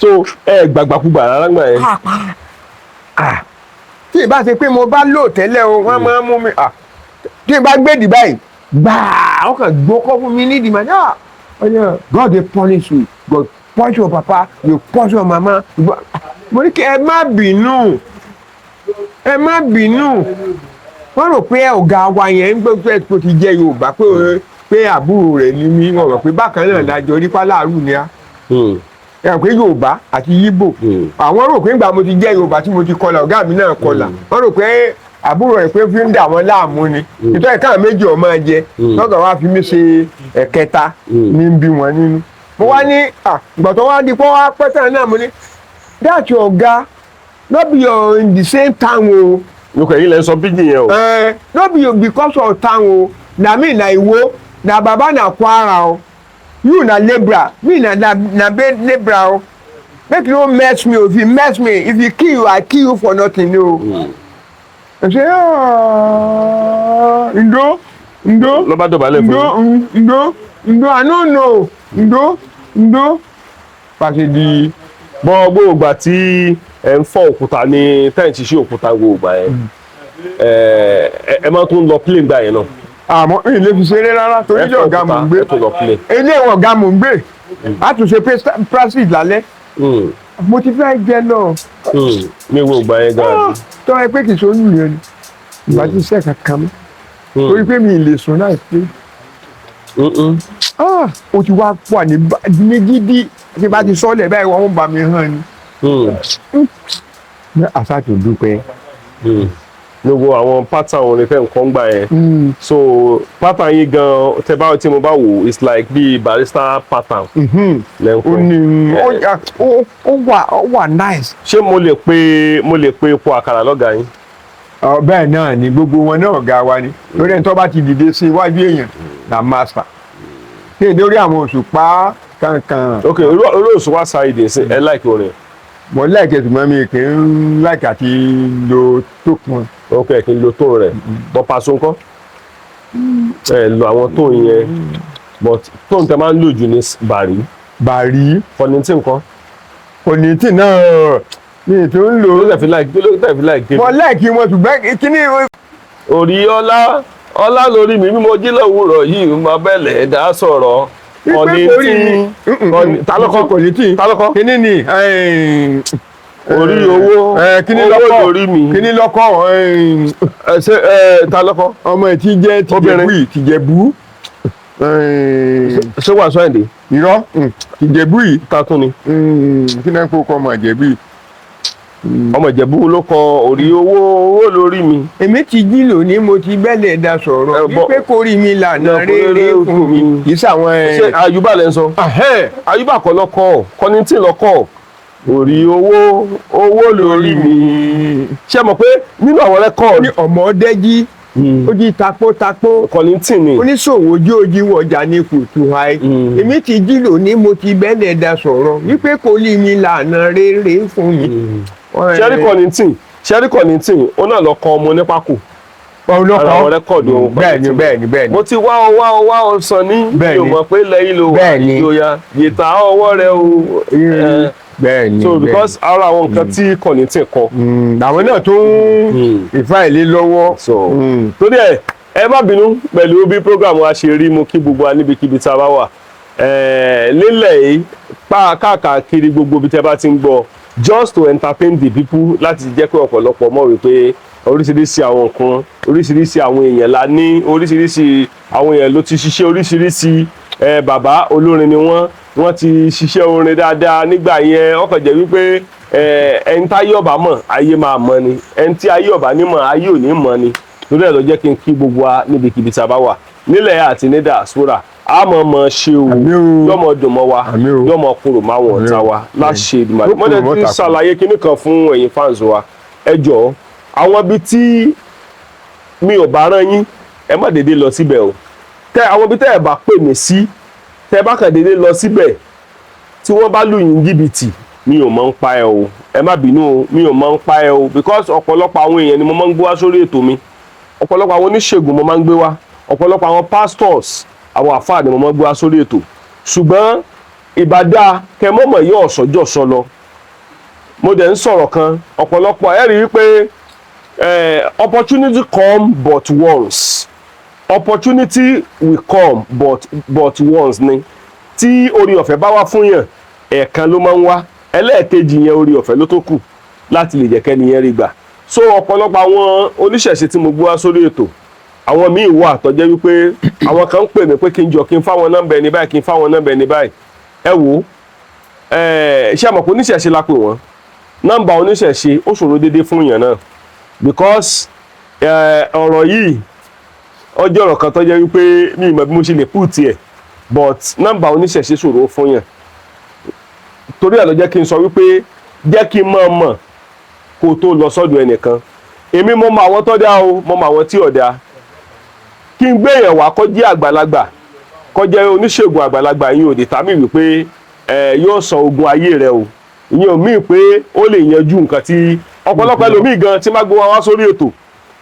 so ẹ gbàgbàkúgbà rárá gbà yẹn.
tí ì bá ṣe pé mo bá lò tẹ́lẹ̀ o wọ́n máa ń mú mi tí ì bá gbèdì báyìí gbàá wọ́n kàn gbókọ́ fún mi nídìí màá náà God dey punish you God punish your papa you punish your mama mo ní kí ẹ má bínú wọ́n rò pé ọ̀gá wa yẹn ń gbé tó ti jẹ́ Yorùbá pé àbúrò rẹ̀ ni mí wọ́n rò pé bákan náà lájọ nípa láàrú ni á ẹ rò pé Yorùbá àti Yíbò àwọn rò pé ńgbà mo ti jẹ́ Yorùbá tí mo ti kọlà ọ̀gá mi náà kọlà wọ́n rò pé àbúrò rẹ̀ pé fi ń dà wọ́n láàmú ni ìtọ́ ẹ̀ka méjì ọ̀ máa jẹ lọ́gàá wa fi mí ṣe ẹ̀kẹta ní bí wọn nínú mo wá ní ìgbà tó wá di pọ́ wá pẹ́tẹ́ náà mo ní that your ọ̀gá no be your in the same town o.
lókè yìí lẹ sọ pidgin yẹn o.
no be because of town o na me na Iwo na baba na Kwara o you na labourer me na labourer o make you no mess me o if you mess me if you kill you I kill you for nothing o. ẹ ṣe ndo
lọ́ba dọ̀bálẹ̀ fún
ndo I no know ndo pàṣẹ di.
bọ́ gbogbo tí ẹ ń fọ́ òkúta ní tẹ́ǹtì sí òkúta gbogbo yẹn ẹ máa tún lọ plane gbà yẹn náà.
àmọ́ ilé fi ṣeré rárá torí ilé ọ̀gá mò ń gbé ilé ọ̀gá mò ń gbé a tún ṣe practice lálẹ́ mo ti fẹ́ jẹ náà.
mi wo gbà yẹn gan.
tọ́ ẹ pé kì í ṣe oyún yẹn ni ìgbà tí iṣẹ́ kankan mọ́ torí pé mi ì lè sùn láì pé o ti wá pọ̀ ní gidi tí bá ti sọ́lẹ̀ báyìí wọ́n bá mi hàn ni. ní àṣà tó dúpẹ́.
gbogbo àwọn pátá orin fẹ́ nǹkan gbà yẹn so pátá yín gan tẹ bá tí mo bá wò it's like bí barista pattern lẹ́nkọ́.
ó wà nice.
ṣé mo lè pe epo àkàrà lọ́gàá yín.
bẹ́ẹ̀ náà ni gbogbo wọn náà ọ̀gá wa ni lórí ẹni tó bá ti dìde sí iwájú èèyàn na master ṣé lórí àwọn òṣùpá kankan.
ok orí òṣùpá ṣáìdì ẹ láìkí orin.
mo láìkí ẹ̀sùn mi kì í láìkí àti lo tókun.
ok kì í lo tóun rẹ̀ bọ́ Paso ńkọ́ ẹ lo àwọn tóun yẹn but tóun tẹ máa ń lò jù ní bàrí. Kọ̀nìntì ńkọ́.
Kọ̀nìntì náà mi ì tó ń lò.
ló tẹ̀ fi láìkí.
mo láìkí wọn ṣùgbọ́n kíní.
orí ọlá lórí mi mímọ jí lówùúrọ̀ yìí máa bẹ̀lẹ̀ dá sọ̀rọ̀ Kọ̀nìntì talọ́kọ́
kíní ni
orí owó lórí mi
kíní lọ́kọ́
talọ́kọ́
ọmọ ẹ̀ tí jẹ́ tìjẹ̀bú
ṣé wàá sọ èdè
irọ́ tìjẹ̀bú yìí
tatún ni
kí náà kó kọ́ ọmọ ìjẹ̀bú yìí
ọmọ Ìjẹ̀bú ló kọ orí owó lórí mi.
èmi ti jí lónìí mo ti bẹ́lẹ̀ da sọ̀rọ̀ wípé kórìí mi lànà rere fún mi kì í sàwọn
ṣé Àyùbá lẹ́ ń sọ. Àyùbá kọ́ lọ́kọ́ Kollington lọ́kọ́ orí owó lórí mi. ṣé mọ̀ pé nínú àwọn rẹ́kọ̀dù.
ní ọmọdéjì ó jí tapótapó
Kollington ni.
oníṣòwò jóòjì wọjà ní kùtù háì. èmi ti jí lónìí mo ti bẹ́lẹ̀ da sọ̀rọ̀ wípé kórìí mi lànà rere fún mi.
Ṣẹ́rí Kollington ó náà lọ kọ ọmọ nípàkó. ara àwọn rẹ́kọ̀dù ohun
bẹ́ẹ̀ni.
mo ti wá ọsàn ní mi ò mọ̀ pé lẹ́yìn ló wà ìjòyà yìtà ọwọ́ rẹ o.
bẹ́ẹ̀ni
so because ara àwọn nǹkan tí Kollington kọ.
àwọn náà tó ń ìfá ìlé lọ́wọ́.
torí ẹ má bínú pẹ̀lú bí program wa ṣe rí mo kí gbogbo wa níbikíbi tá a bá wà. lílẹ̀ yìí káàkiri gbogbo ibi tẹ́ bá ti ń gbọ́ just to entertain the people láti jẹ́ pé ọ̀pọ̀lọpọ̀ mọ̀ wípé oríṣiríṣi àwọn nǹkan oríṣiríṣi àwọn èèyàn la ní oríṣiríṣi àwọn èèyàn ló ti ṣiṣẹ́ oríṣiríṣi bàbá olórin ni wọ́n ti ṣiṣẹ́ orin dáadáa nígbà yẹn ó kàn jẹ́ wípé ẹni tí ayé ọba mọ̀ ayé máa mọ̀ ni ẹni tí ayé ọba nímọ̀ ayé ò ní mọ̀ ni torí ẹ̀ ló jẹ́ kí n kí gbogbo wa níbikíbi tá a bá wà nílẹ̀ àti ní diaspora àmọ́ mọ̀ ṣe o yọmọ dùn mọ́ wa yọmọ kúrò máwọn ọ̀tá wa láṣẹ ìdìmọ̀ mọ́tẹ́ ti ṣàlàyé kinní kan fún ẹ̀yin fans wa ẹ jọ̀ọ́ àwọn ibi tí mi ò bá rán yín ẹ má dédé lọ síbẹ̀ o àwọn ibi tẹ́ ẹ bá pè mí sí tẹ́ ẹ bá kàn dédé lọ síbẹ̀ tí wọ́n bá lù yín jìbìtì mi ò mọ̀ ń pa ẹ o ẹ má bínú o mi ò mọ̀ ń pa ẹ o because ọ̀pọ̀lọpọ̀ àwọn èèyàn ni mo máa ń gbé wá sórí ètò mi ọ̀pọ̀lọpọ̀ àwọn oníṣègùn mo máa ń gbé wá ọ̀pọ̀lọpọ̀ àwọn pastors àwọn àfáà ni mo máa ń gbé wá sórí ètò ṣùgbọ́n ìbàdà kẹmọ́mọ̀ yóò ọ̀sọ́jọ́ sọ lọ mo dẹ̀ ń sọ̀rọ̀ kan ọ̀pọ̀lọpọ̀ ẹ rí i pé opportunity come but once opportunity will come but once ni tí orí ọ̀fẹ́ bá wá fún yàn ẹ̀ẹ̀kan ló máa ń wá ẹlẹ́ẹ̀kejì yẹn orí ọ̀fẹ́ ló tó kù láti lè jẹ́ kẹ́ni yẹn rí gbà so ọ̀pọ̀lọpọ̀ àwọn oníṣẹ̀ṣe tí mo gbé wá sórí ètò àwọn míì wà tó jẹ́ wípé àwọn kan ń pè mí pé kí n jọ kí n fáwọn nọ́mbà ẹni báyìí kí n fáwọn nọ́mbà ẹni báyìí ẹ wò ṣé àmọ̀ pé oníṣẹ̀ṣe la pè wọ́n nọ́mbà oníṣẹ̀ṣe ó ṣòro déédéé fún yàn náà because ọ̀rọ̀ yìí ọjọ́ ọ̀rọ̀ kan tó jẹ́ wípé mi ì mọ̀ bí mo ṣe lè put ẹ̀ but nọ́mbà oníṣẹ̀ṣe ṣòro fún yàn torí ẹ̀ ló jẹ́ kí n sọ wípé jẹ́ kí n mọ̀ kó o tó lọ sọ́dọ̀ ẹnìkan èmi mo mọ àwọn tó dá o mo mọ àwọn tí ò dá kí n gbé èèyàn wá kó jẹ́ àgbàlagbà kó jẹ́ oníṣègùn àgbàlagbà yín ò dìtà mí wípé yóò sọ ogun ayé rẹ o ìyẹn ò míì pé ó lè yanjú nǹkan tí ọ̀pọ̀lọpọ̀ ẹlòmíì gan tí má gbé wá sórí ètò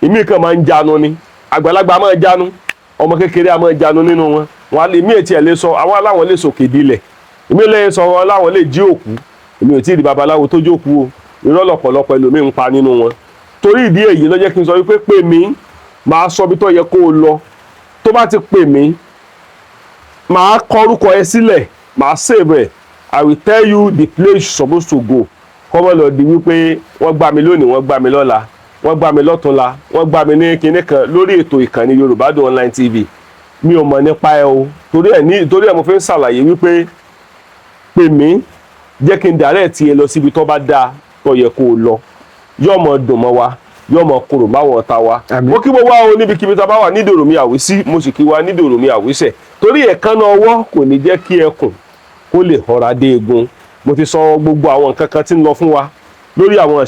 ìmíì kan máa ń jánu ni àgbàlagbà máa ń jánu ọmọ kékeré á máa ń jánu nínú wọn á lè mí ètí ẹ̀ lè sọ àwọn aláwọn lè sòkè dilẹ̀ èmi lè sọ wọn aláwọn lè jí òkú èmi ò tí ì rí babaláwo tó jókòó o irọ́ lọ̀pọ̀lọpọ̀ ẹlòmíì ń pa nínú wọn torí ìdí èyí ló jẹ́ kí n sọ wípé pè mí màá sọ bí tó yẹ kó o lọ tó bá ti pè mí màá kọ orúkọ ẹ sílẹ̀ màá save ẹ̀ I will tell you the place you supposed to go kọ́mọ́ lọ di wípé wọ́n gbá mi lónìí wọ́n gbá mi lọ́la wọ́n gbá mi lọ́túnla wọ́n gbá mi ní kinní kan lórí ètò ìkànnì Yorùbá Dùn Online TV mi ò mọ̀ nípa ẹ o torí ẹ̀ mo fi ń ṣàlàyé wípé pè mí jẹ́ kí n dàrẹ́ tiẹ̀ lọ síbi tó bá dáa tó yẹ kó o lọ yóò mọ dùn mọ́ wa yóò mọ kúrò máwọn ọ̀tá wa mo kí mo wá o níbikíbi tá a bá wà nídòròmí àwísí mo sì kí wa nídòròmí àwísẹ̀ torí ẹ̀kánná ọwọ́ kò ní jẹ́ kí ẹkùn kó lè họra dé egun mo ti sọ gbogbo àwọn nǹkan kan tí ń lọ fún wa lórí àwọn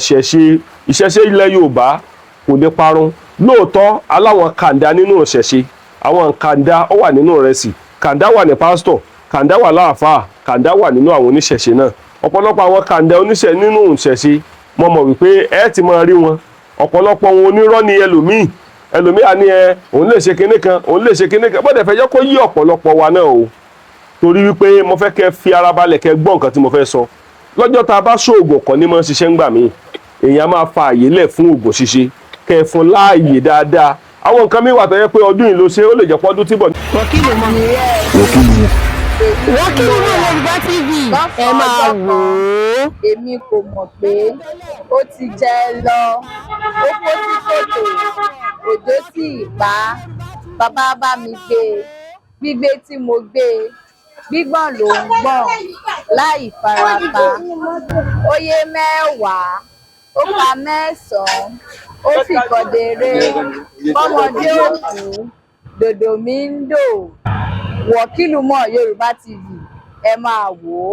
ìṣẹ̀ṣe ilẹ̀ Yorùbá kò lè parun lóòótọ́ aláwọn kàńdá nínú ìṣẹ̀ṣe àwọn kàńdá ó wà nínú ìrẹsì kàńdá wà ní pásítọ̀ kàńdá wà láàfáà kàńdá wà nínú àwọn oníṣẹ̀ṣe náà ọ̀pọ̀lọpọ̀ àwọn kàńdá nínú ìṣẹ̀ṣe mo mọ̀ wípé ẹ ti máa rí wọn ọ̀pọ̀lọpọ̀ wọn onírọ́ ni ẹlòmíì àní òun lè ṣe kinní kan òun lè ṣe kinní kan bọ́dẹ̀ fẹ́ jẹ́ kó yí ọ̀pọ̀lọpọ̀ wa náà o torí wípé mo fẹ́ kẹ́ fi ara balẹ̀ kẹ́ gbọ́ nǹkan tí mo fẹ́ sọ lọ́jọ́ tá a bá ṣoògùn kan ní mọ́ ṣiṣẹ́ ńgbà míì èèyàn máa fa àyè lẹ̀ fún oògùn ṣíṣe kẹ́ fún láàyè dáadáa àwọn nǹkan míì wà tó yẹ pé ọdún yìí ló ṣe ó lè jẹ́ pọ́dún tí bọ̀.
Wákìlì Yorùbá TV ẹ máa wò ó.
èmi kò mọ̀ pé ó ti jẹ lọ ó kó sí kòtò òjò sí ìpá bàbá bá mi gbé gbígbé tí mo gbé gbígbọ̀n ló ń gbọ̀n láì farapa óyé mẹ́wàá ó ka mẹ́sàn-án ó fi kọ̀déré bọ́mọdé òkú dòdò mi ń dò wọ̀kìlú mọ́ Yorùbá TV ẹ máa wò ó.